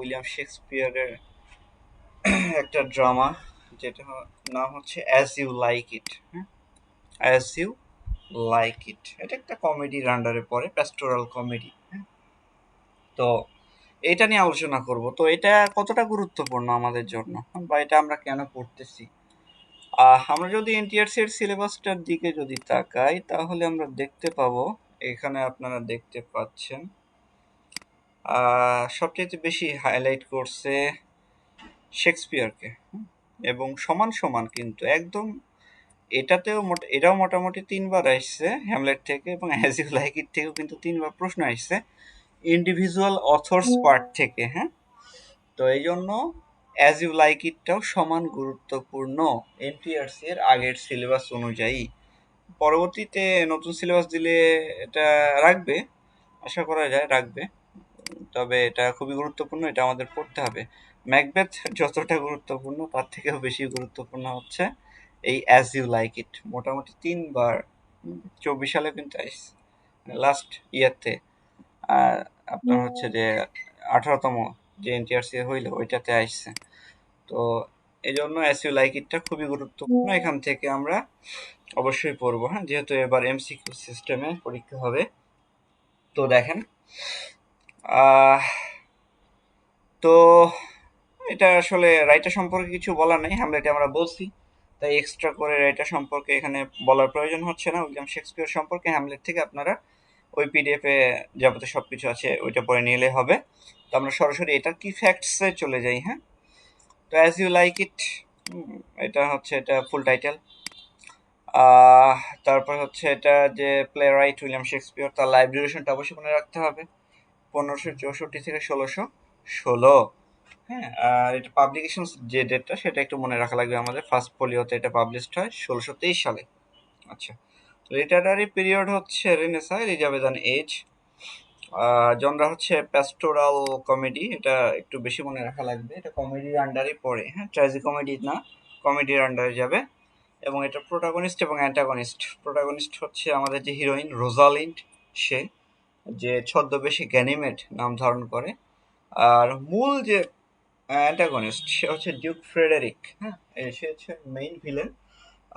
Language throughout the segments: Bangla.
উইলিয়াম শেক্সপিয়ারের একটা ড্রামা, যেটা নাম হচ্ছে অ্যাজ ইউ লাইক ইট। হ্যাঁ, অ্যাজ ইউ লাইক ইট, এটা একটা কমেডির আন্ডারে পড়ে, প্যাস্টোরাল কমেডি। হ্যাঁ, তো এটা নিয়ে আলোচনা করব। তো এটা কতটা গুরুত্বপূর্ণ আমাদের জন্য, বা এটা আমরা কেন পড়তেছি। আমরা যদি এনটিআরসি এর সিলেবাসটার দিকে যদি তাকাই, তাহলে আমরা দেখতে পাবো, এখানে আপনারা দেখতে পাচ্ছেন সবচেয়ে বেশি হাইলাইট করছে শেক্সপিয়ারকে। এবং সমান সমান কিন্তু একদম এটাও মোটামুটি 3বার আসছে হ্যামলেট থেকে, এবং অ্যাজ ইউ লাইক ইট থেকেও কিন্তু 3বার প্রশ্ন আসছে ইন্ডিভিজুয়াল অথর্স পার্ট থেকে। হ্যাঁ, তো এই জন্য অ্যাজ ইউ লাইক ইটটাও সমান গুরুত্বপূর্ণ এনটিআরসি এর আগের সিলেবাস অনুযায়ী। পরবর্তীতে নতুন সিলেবাস দিলে এটা রাখবে, আশা করা যায় রাখবে। তবে এটা খুবই গুরুত্বপূর্ণ, এটা আমাদের পড়তে হবে। ম্যাকবেথ যতটা গুরুত্বপূর্ণ তার থেকেও বেশি গুরুত্বপূর্ণ হচ্ছে এই অ্যাজ ইউ লাইক ইট। মোটামুটি 3বার 24 সালে কিন্তু আসছে, লাস্ট ইয়ারতে। আর আপনার হচ্ছে যে 18তম যে এনটিআরসি হইলো ওইটাতে আসছে। তো এই জন্য অ্যাজ ইউ লাইক ইটটা খুবই গুরুত্বপূর্ণ, এখান থেকে আমরা অবশ্যই পড়বো। হ্যাঁ, যেহেতু এবার এমসিকিউ সিস্টেমে পরীক্ষা হবে। তো দেখেন, আহ তো এটা আসলে রাইটার সম্পর্কে কিছু বলার নেই, হ্যামলেটে আমরা বলছি, তাই এক্সট্রা করে রাইটার সম্পর্কে এখানে বলার প্রয়োজন হচ্ছে না। উইলিয়াম শেক্সপিয়ার সম্পর্কে হ্যামলেট থেকে আপনারা ওই পিডিএফ এ যাবতীয় সবকিছু আছে ওইটা পড়ে নিলে হবে। তো আমরা সরাসরি এটা কি ফ্যাক্টসে চলে যাই। হ্যাঁ, তো অ্যাজ ইউ লাইক ইট, এটা হচ্ছে এটা ফুল টাইটেল। তারপর হচ্ছে এটা যে প্লে রাইট উইলিয়াম শেক্সপিয়ার, তার লাইভ ডিউরেশনটা অবশ্যই মনে রাখতে হবে, 1564 থেকে 1616। হ্যাঁ, আর এটা পাবলিকেশন যে ডেটটা সেটা একটু মনে রাখা লাগবে আমাদের। ফার্স্ট ফোলিওতে এটা পাবলিশড হয় 1623 সালে। আচ্ছা, লিটারারি পিরিয়ড হচ্ছে রেনেসাঁ, এলিজাবেথান এজ। জনরা হচ্ছে প্যাস্টোরাল কমেডি, এটা একটু বেশি মনে রাখা লাগবে, এটা কমেডির আন্ডারে পড়ে। হ্যাঁ, ট্র্যাজি কমেডি না, কমেডির আন্ডারে যাবে। এবং এটা প্রোটাগনিস্ট এবং অ্যান্টাগনিস্ট। প্রোটাগনিস্ট হচ্ছে আমাদের যে হিরোইন রোজালিন্ড, সে যে ছদ্মবেশী গ্যানিমেড নাম ধারণ করে। আর মূল যে অ্যান্টাগনিস্ট সে হচ্ছে ডিউক ফ্রেডারিক। হ্যাঁ, সে হচ্ছে মেইন ভিলেন।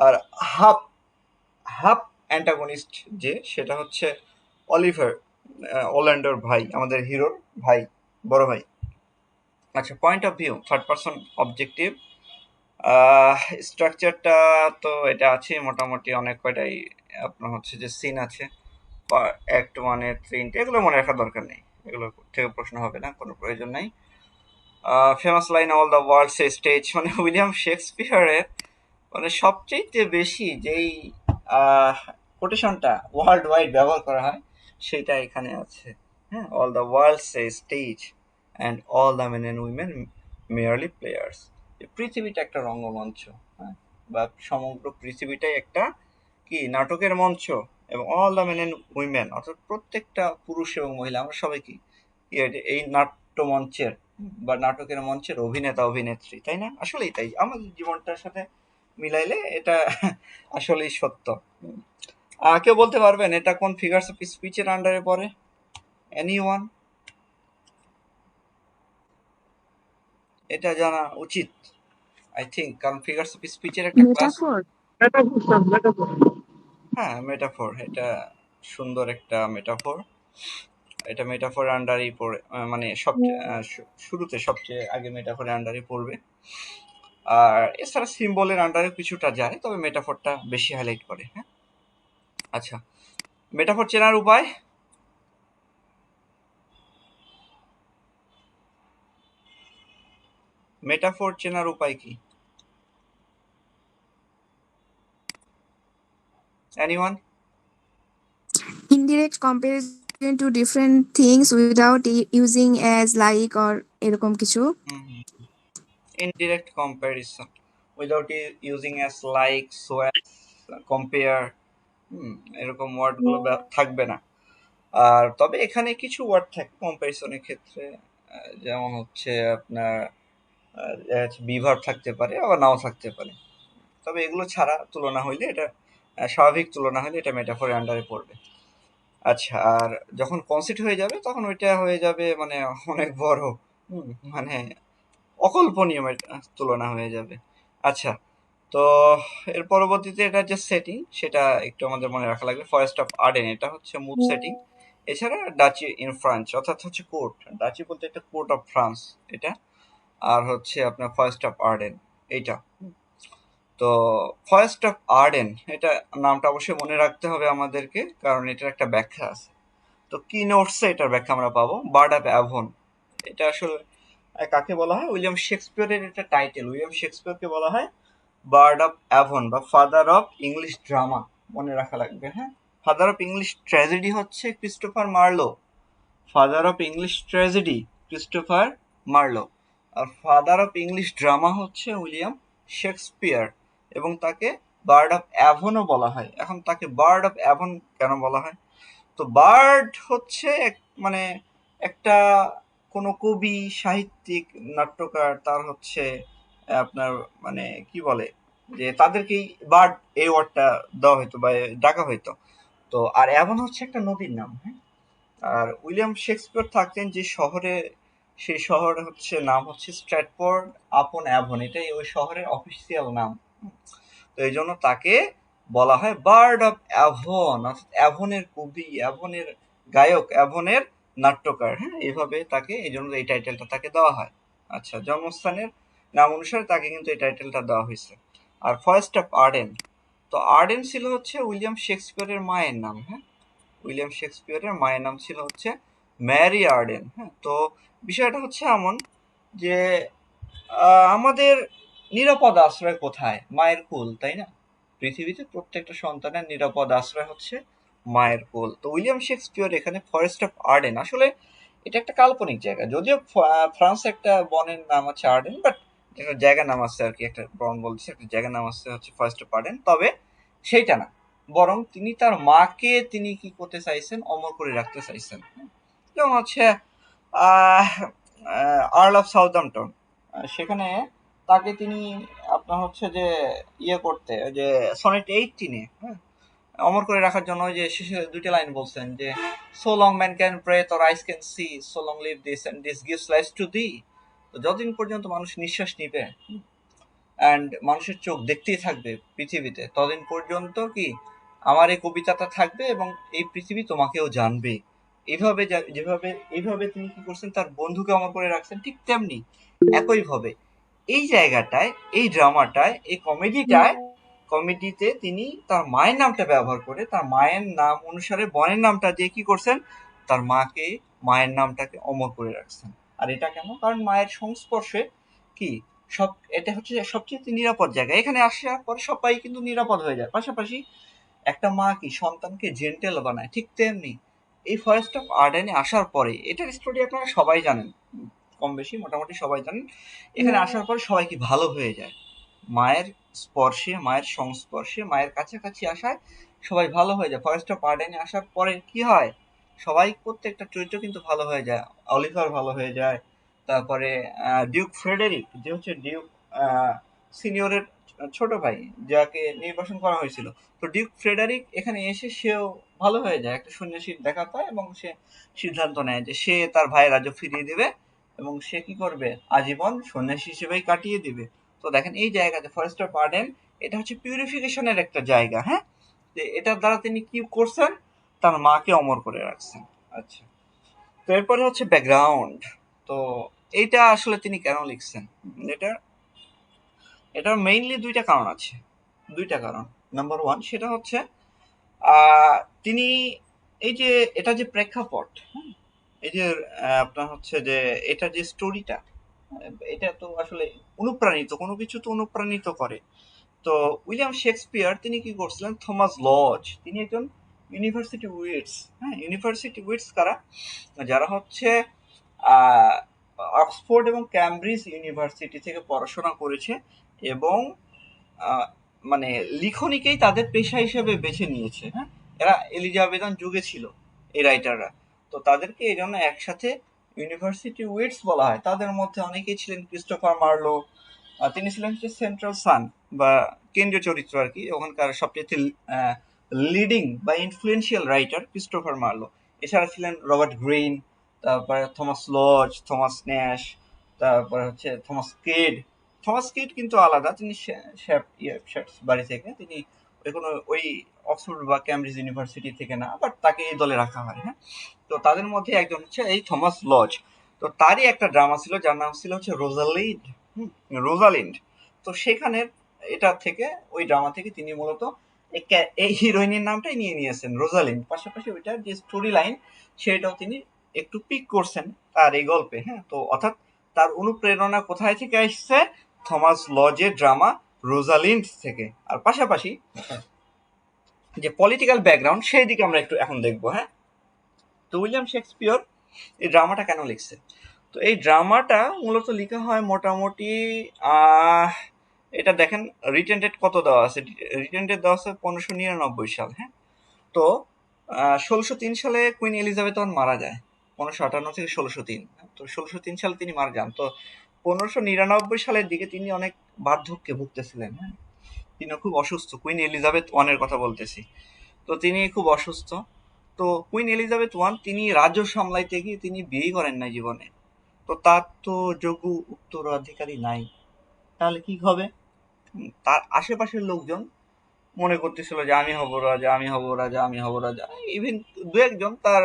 আর হাফ হাফ অ্যান্টাগনিস্ট যে, সেটা হচ্ছে অলিভার, ওল্যান্ডোর ভাই, আমাদের হিরোর ভাই, বড় ভাই। আচ্ছা, point of view third person objective. স্ট্রাকচারটা তো এটা আছে মোটামুটি অনেক কয়টাই আপনার হচ্ছে যে সিন আছে। অ্যাক্ট 1 এর 3টে, এগুলো মনে রাখার দরকার নেই, এগুলো থেকে প্রশ্ন হবে না, কোনো প্রয়োজন নাই। Famous line all the world's stage, মানে উইলিয়াম শেক্সপিয়ারের মানে সবচেয়ে বেশি যেই কোটেশনটা ওয়ার্ল্ড ওয়াইড ব্যবহার করা হয় সেটা এখানে আছে। হ্যাঁ, all the world's stage and all the men and women merely players. পৃথিবীটা একটা রঙ্গমঞ্চ। হ্যাঁ, বা সমগ্র পৃথিবীটাই একটা কি নাটকের মঞ্চ। এবং all the men and women, অর্থাৎ প্রত্যেকটা পুরুষ এবং মহিলা, আমরা সবাই কি এই নাট্যমঞ্চের বা নাটকের মঞ্চের অভিনেতা অভিনেত্রী, তাই না? আসলেই তাই, আমাদের জীবনটার সাথে মিলাইলে এটা আসলেই সত্য। কেউ বলতে পারবেন এটা কোন ফিগারস অফ স্পিচের আন্ডারে পড়ে? এনিওয়ান? এটা জানা উচিত আই থিঙ্ক, কারণ ফিগারস অফ স্পিচের একটা ক্লাস। মেটাফর। হ্যাঁ, মেটাফর, এটা সুন্দর একটা মেটাফর। এটা মেটাফর আন্ডারই পড়ে, মানে সবচেয়ে শুরুতে সবচেয়ে আগে মেটাফরের আন্ডারে পড়বে। আর এছাড়া সিম্বলের আন্ডারে কিছুটা যায়, তবে মেটাফরটা বেশি হাইলাইট করে। হ্যাঁ, আচ্ছা, মেটাফর চেনার উপায়। মেটাফর চেনার উপায় কি? Anyone? Indirect comparison to different things without using as like or এরকম কিছু। Indirect comparison without using as, like, so as, compare, এরকম ওয়ার্ডগুলো থাকবে না। আর তবে এখানে কিছু ওয়ার্ড থাকে কম্প্যারিজনের ক্ষেত্রে, যেমন হচ্ছে আপনার বিভার থাকতে পারে, আবার নাও থাকতে পারে। তবে এগুলো ছাড়া তুলনা হইলে এটা স্বাভাবিক তুলনা হলে এটা মেটাফরের আন্ডারে পড়বে। আচ্ছা, আর যখন কনসেপ্ট হয়ে যাবে তখন ওইটা হয়ে যাবে মানে অনেক বড় মানে অকল্পনীয় তুলনা হয়ে যাবে। আচ্ছা, তো এর পরবর্তীতে এটা যে সেটিং সেটা একটু আমাদের মনে রাখা লাগবে। ফরেস্ট অফ আর্ডেন এটা হচ্ছে মূল সেটিং। এছাড়া ডাচি ইন ফ্রান্স অর্থাৎ হচ্ছে কোর্ট, ডাচি বলতে এটা কোর্ট অফ ফ্রান্স এটা, আর হচ্ছে আপনার ফরেস্ট অফ আর্ডেন এইটা। তো ফরেস্ট অফ আর্ডেন এটা নামটা অবশ্যই মনে রাখতে হবে আমাদেরকে, কারণ এটার একটা ব্যাখ্যা আছে। তো কি নোটসে এটার ব্যাখ্যা আমরা পাবো, বার্ড অফ অ্যাভন। এটা আসলে কাকে বলা হয়? উইলিয়াম শেক্সপিয়রের এটা টাইটেল। উইলিয়াম শেক্সপিয়রকে বলা হয় বার্ড অফ অ্যাভন বা ফাদার অফ ইংলিশ ড্রামা, মনে রাখা লাগবে। হ্যাঁ, ফাদার অফ ইংলিশ ট্র্যাজেডি হচ্ছে Christopher Marlowe. Father of English tragedy Christopher Marlowe, আর ফাদার অফ ইংলিশ ড্রামা হচ্ছে উইলিয়াম শেক্সপিয়ার, এবং তাকে বার্ড অফ অ্যাভনও বলা হয়। এখন তাকে বার্ড অফ অ্যাভন কেন বলা হয়? তো বার্ড হচ্ছে মানে একটা কোনো কবি, সাহিত্যিক, নাট্যকার, তার হচ্ছে আপনার মানে কি বলে যে তাদেরকেই বার্ড এই ওয়ার্ডটা দেওয়া হইতো বা ডাকা হইতো। তো আর অ্যাভন হচ্ছে একটা নদীর নাম। হ্যাঁ, আর উইলিয়াম শেক্সপিয়র থাকতেন যে শহরে, সেই শহর হচ্ছে নাম হচ্ছে স্ট্র্যাটফোর্ড আপন অ্যাভন, এটাই ওই শহরের অফিসিয়াল নাম। তো এই জন্য তাকে বলা হয় বার্ড অফ অ্যাভন, অর্থাৎ অ্যাভনের কবি, অ্যাভনের গায়ক, অ্যাভনের নাট্যকার। হ্যাঁ, এইভাবে তাকে, এই জন্য এই টাইটেলটা তাকে দেওয়া হয়। আচ্ছা, জন্মস্থানের নাম অনুসারে তাকে কিন্তু এই টাইটেলটা দেওয়া হয়েছে। আর ফরেস্ট অফ আর্ডেন, তো আর্ডেন ছিল হচ্ছে উইলিয়াম শেক্সপিয়রের মায়ের নাম। হ্যাঁ, উইলিয়াম শেক্সপিয়রের মায়ের নাম ছিল হচ্ছে ম্যারি আর্ডেন। হ্যাঁ, তো বিষয়টা হচ্ছে এমন যে আমাদের নিরাপদ আশ্রয় কোথায়? মায়ের কোল, তাই না? পৃথিবীতে প্রত্যেকটা সন্তানের নিরাপদ আশ্রয় হচ্ছে মায়ের কোল। তো উইলিয়াম শেক্সপিয়র এখানে ফরেস্ট অফ আর্ডেন, আসলে এটা একটা কাল্পনিক জায়গা, যদিও ফ্রান্সে একটা বনের নাম আছে আর্ডেন, বাট একটা জায়গার নাম আছে আর কি, একটা বন বলছে, একটা জায়গার নাম আছে হচ্ছে ফরেস্ট অফ আর্ডেন। তবে সেইটা না, বরং তিনি তার মাকে তিনি কি করতে চাইছেন, অমর করে রাখতে চাইছেন। যেমন হচ্ছে আহ আর্ল অফ সাউদাম্পটন, সেখানে তাকে তিনি আপনার হচ্ছে যে ইয়ে করতে, ওই যে সনেট 18-এ, হ্যাঁ, অমর করে রাখার জন্য ওই যে শেষে দুইটা লাইন বলছেন যে so long man can breathe or eyes can see, so long live this and this gives life to thee. তো যতদিন পর্যন্ত মানুষ নিঃশ্বাস নিবে অ্যান্ড মানুষের চোখ দেখতেই থাকবে পৃথিবীতে, ততদিন পর্যন্ত কি আমার এই কবিতাটা থাকবে এবং এই পৃথিবী তোমাকেও জানবে। এইভাবে যেভাবে এইভাবে তিনি কি করছেন, তার বন্ধুকে অমর করে রাখছেন, ঠিক তেমনি একইভাবে এই জায়গাটায়, এই ড্রামাটায়, এই কমেডিতে তিনি তার মায়ের নামটা ব্যবহার করে, তার মায়ের নাম অনুসারে বনের নামটা দিয়ে কি করছেন, তার মাকে, মায়ের নামটাকে অমর করে রাখছেন। আর এটা কেন? কারণ মায়ের সংস্পর্শে কি সব, এটা হচ্ছে সবচেয়ে নিরাপদ জায়গা। এখানে আসার পরে সবাই কিন্তু নিরাপদ হয়ে যায়। পাশাপাশি একটা মা কি সন্তানকে জেন্টেল বানায়, ঠিক তেমনি এই ফরেস্ট অফ আর্ডেনে আসার পরে, এটার স্টোরি আপনারা সবাই জানেন, কম বেশি মোটামুটি সবাই জানেন। এখানে আসার পরে সবাই কি ভালো হয়ে যায়, মায়ের স্পর্শে, মায়ের সংস্পর্শে, মায়ের কাছাকাছি আসায় সবাই ভালো হয়ে যায়। ফরেস্ট অফ আর্ডেনে আসার পরে কি হয়, সবাই, প্রত্যেকটা চরিত্র কিন্তু ভালো হয়ে যায়। অলিভার ভালো হয়ে যায়, তারপরে ডিউক ফ্রেডেরিক, যে হচ্ছে ডিউক সিনিয়রের ছোট ভাই, যাকে নির্বাসন করা হয়েছিল, তো ডিউক ফ্রেডারিক এখানে এসে সেও ভালো হয়ে যায়, একটা সন্ন্যাসীর দেখা পায় এবং সে সিদ্ধান্ত নেয় যে সে তার ভাইয়ের রাজ্য ফিরিয়ে দিবে এবং সে কি করবে, আজীবন সন্ন্যাসী হিসেবেই কাটিয়ে দিবে। তো দেখেন এই জায়গাতে ফরেস্ট অফ আর্ডেন, এটা হচ্ছে পিউরিফিকেশনের একটা জায়গা। হ্যাঁ, যে এটার দ্বারা তিনি কি করছেন, তার মাকে অমর করে রাখছেন। আচ্ছা, তো এরপরে হচ্ছে ব্যাকগ্রাউন্ড। তো এইটা আসলে তিনি কেন লিখছেন, এটা এটার মেইনলি দুইটা কারণ আছে। দুইটা কারণ। নাম্বার ওয়ান, সেটা হচ্ছে আহ, তিনি এই যে এটা যে প্রেক্ষাপট, হ্যাঁ, এই যে আপনার হচ্ছে যে এটা যে স্টোরিটা, এটা তো আসলে অনুপ্রাণিত, কোনো কিছু তো অনুপ্রাণিত করে। তো উইলিয়াম শেক্সপিয়ার তিনি কি করছিলেন, থমাস লজ, তিনি একজন ইউনিভার্সিটি উইটস। হ্যাঁ, ইউনিভার্সিটি উইটস কারা? যারা হচ্ছে আহ, অক্সফোর্ড এবং ক্যামব্রিজ ইউনিভার্সিটি থেকে পড়াশোনা করেছে এবং আহ, মানে লিখনিকেই তাদের পেশা হিসেবে বেছে নিয়েছে। হ্যাঁ, এরা এলিজাবেথান যুগে ছিল এই রাইটাররা। তো তাদেরকে এই জন্য একসাথে ইউনিভার্সিটি উইটস বলা হয়। তাদের মধ্যে অনেকেই ছিলেন ক্রিস্টোফার মার্লো, তিনি ছিলেন হচ্ছে সেন্ট্রাল সান বা কেন্দ্রীয় চরিত্র আর কি, ওখানকার সবচেয়ে লিডিং বা ইনফ্লুয়েন্সিয়াল রাইটার ক্রিস্টোফার মার্লো। এছাড়া ছিলেন রবার্ট গ্রিন, তারপরে থমাস লজ, থমাস ন্যাশ, তারপরে হচ্ছে থমাস কিড। থমাস কিড কিন্তু আলাদা, তিনি বাড়ি থেকে, তিনি ওই অক্সফোর্ড বা ক্যামব্রিজ ইউনিভার্সিটি থেকে না, বাট তাকে এই দলে রাখা হয়। হ্যাঁ, তো তাদের মধ্যে একজন হচ্ছে এই থমাস লজ। তো তারই একটা ড্রামা ছিল যার নাম ছিল হচ্ছে রোজালিন্ড। রোজালিন্ড। তো সেখানে এটা থেকে, ওই ড্রামা থেকে তিনি মূলত এই হিরোইনের নামটাই নিয়ে নিয়েছেন, রোজালিন্ড। পাশাপাশি ওইটার যে স্টোরি লাইন সেটাও তিনি একটু পিক করছেন তার এই গল্পে। হ্যাঁ, তো অর্থাৎ তার অনুপ্রেরণা কোথায় থেকে আসছে? থমাস লজের ড্রামা রোজালিন্ড থেকে। আর পাশাপাশি যে পলিটিক্যাল ব্যাকগ্রাউন্ড সেই দিকে আমরা একটু এখন দেখবো। হ্যাঁ, তো উইলিয়াম শেক্সপিয়র এই ড্রামাটা কেন লিখছে? তো এই ড্রামাটা মূলত লেখা হয় মোটামুটি এটা দেখেন রিটেন ডেট কত দেওয়া আছে। রিটেন ডেট দেওয়া আছে 1599 সাল। হ্যাঁ, তো 1603 সালে কুইন এলিজাবেথ মারা যায়। 1558 থেকে 1603। তো 1603 সালে তিনি মারা যান। তো 1599 সালের দিকে তিনি অনেক বার্ধক্যে ভুগতেছিলেন। হ্যাঁ, তিনি খুব অসুস্থ। কুইন এলিজাবেথ এর কথা বলতেছি। তো তিনি খুব অসুস্থ। তো কুইন এলিজাবেথ তিনি রাজ্য সামলাইতে গিয়ে তিনি বিয়েই করেন নাই জীবনে। তো তার তো যোগ্য উত্তরাধিকারী নাই, তাহলে কি হবে? তার আশেপাশের লোকজন মনে করতেছিল যে আমি হব রাজা, আমি হব রাজা, আমি হব রাজা। ইভেন দু একজন তার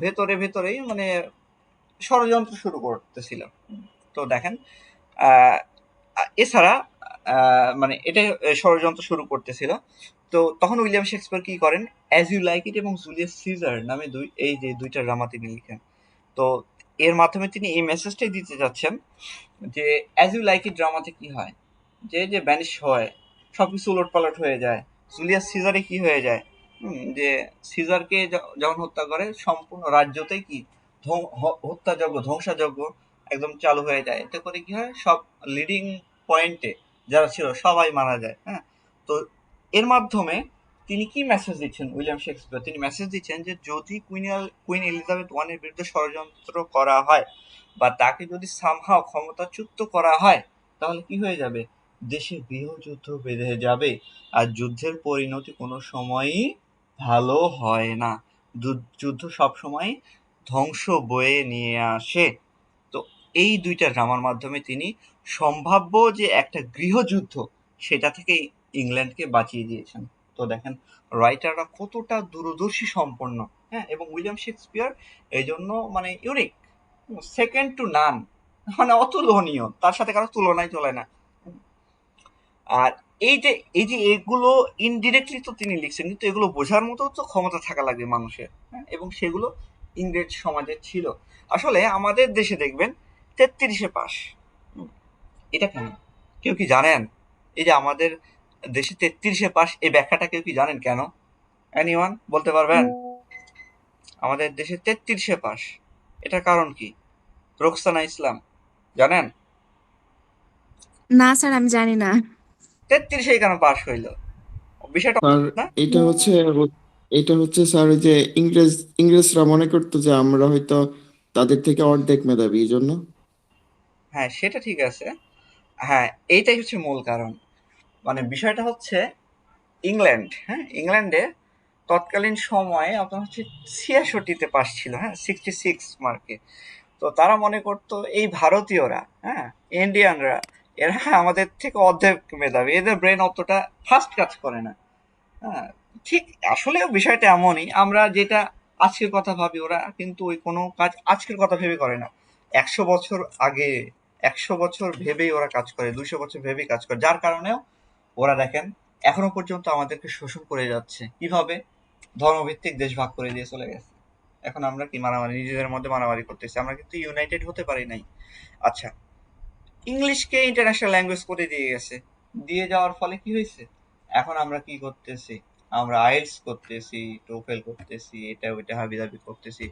ভেতরে ভেতরেই মানে ষড়যন্ত্র শুরু করতেছিল। তো দেখেন আহ, এছাড়া মানে এটাই ষড়যন্ত্র শুরু করতেছিল। তো তখন উইলিয়াম শেক্সপিয়ার কি করেন? অ্যাজ ইউ লাইক ইট এবং জুলিয়াস সিজার নামে এই যে দুইটা ড্রামা তিনি লিখেন। তো এর মাধ্যমে তিনি এই মেসেজটাই দিতে যাচ্ছেন যে অ্যাজ ইউ লাইক ইট ড্রামাতে কি হয়, যে ব্যানিশ হয়, সবকিছু উলটপালট হয়ে যায়। জুলিয়াস সিজারে কি হয়ে যায়? যে সিজারকে যখন হত্যা করে সম্পূর্ণ রাজ্যতেই কি হত্যাযজ্ঞ, ধ্বংসাযজ্ঞ একদম চালু হয়ে যায়। এতে করে কি হয়, সব লিডিং পয়েন্টে যারা ছিল সবাই মারা যায়। হ্যাঁ, তো এর মাধ্যমে তিনি কি মেসেজ দিচ্ছেন উইলিয়াম শেক্সপিয়ার? তিনি মেসেজ দিচ্ছেন যে যদি কুইন এলিজাবেথ এর বিরুদ্ধে ষড়যন্ত্র করা হয় বা তাকে যদি সামহাও ক্ষমতাচ্যুত করা হয়, তাহলে কি হয়ে যাবে? দেশে গৃহযুদ্ধ বেঁধে যাবে। আর যুদ্ধের পরিণতি কোনো সময়ই ভালো হয় না। যুদ্ধ সবসময় ধ্বংস বয়ে নিয়ে আসে। তো এই দুইটা ড্রামার মাধ্যমে তিনি সম্ভাব্য যে একটা গৃহযুদ্ধ সেটা থেকে ইংল্যান্ডকে বাঁচিয়ে দিয়েছেন। তো দেখেন রাইটাররা কতটা দূরদর্শী সম্পন্ন। হ্যাঁ, এবং উইলিয়াম শেক্সপিয়ার এই জন্য মানে ইউনিক, সেকেন্ড টু নান, মানে অতুলনীয়, তার সাথে কারো তুলনায় চলে না। আর এই যে এগুলো ইনডিরেক্টলি তো তিনি লিখছেন, কিন্তু এগুলো বোঝার মতো তো ক্ষমতা থাকা লাগবে মানুষের। হ্যাঁ, এবং সেগুলো ইংরেজ সমাজে ছিল। আসলে আমাদের দেশে দেখবেন 33-এ পাস। এটা কেন? কেউ কি জানেন? এই যে আমাদের দেশে 33-এ পাস, এই ব্যাখ্যাটা কেউ কি জানেন কেন? এনিওয়ান বলতে পারবেন? আমাদের দেশে 33-এ পাস, এটার কারণ কি? রোকসানা ইসলাম জানেন? না স্যার, আমি জানি না। 33-এ কেন পাস হইলো? বিষয়টা আর না? এটা হচ্ছে এটা হচ্ছে স্যার ওই যে ইংরেজরা মনে করতো যে আমরা হয়তো তাদের থেকে অর্ধেক মেধাবী, এই জন্য। হ্যাঁ, সেটা ঠিক আছে। হ্যাঁ, এইটাই হচ্ছে মূল কারণ। মানে বিষয়টা হচ্ছে ইংল্যান্ড, হ্যাঁ, ইংল্যান্ডে তৎকালীন সময়ে আপনার হচ্ছে 86-তে পাস ছিল। হ্যাঁ, 66 মার্কে। তো তারা মনে করতো এই ভারতীয়রা, হ্যাঁ, ইন্ডিয়ানরা, এরা আমাদের থেকে অর্ধেক মেধাবী, এদের ব্রেন অতটা ফাস্ট কাজ করে না। হ্যাঁ, ঠিক আসলে বিষয়টা এমনই। আমরা যেটা আজকের কথা ভাবি, ওরা কিন্তু ওই কোনো কাজ আজকের কথা ভেবে করে না। 100 বছর আগে, 100 বছর ভেবেই ওরা কাজ করে, 200 বছর ভেবেই কাজ করে। যার কারণেও ওরা দেখেন এখনো পর্যন্ত আমাদেরকে শোষণ করে যাচ্ছে। কিভাবে? ধর্মভিত্তিক দেশ ভাগ করে দিয়ে চলে গেছে। এখন আমরা কি মারামারি, নিজেদের মধ্যে মারামারি করতেছি। আমরা কিন্তু ইউনাইটেড হতে পারি নাই। আচ্ছা, ইংলিশকে ইন্টারন্যাশনাল ল্যাঙ্গুয়েজ করে দিয়ে গেছে। দিয়ে যাওয়ার ফলে কি হয়েছে? এখন আমরা কি করতেছি? আমরা আইএলটিএস করতেছি, টোফেল করতেছি, এটা ওইটা হাবিজাবি করতেছি।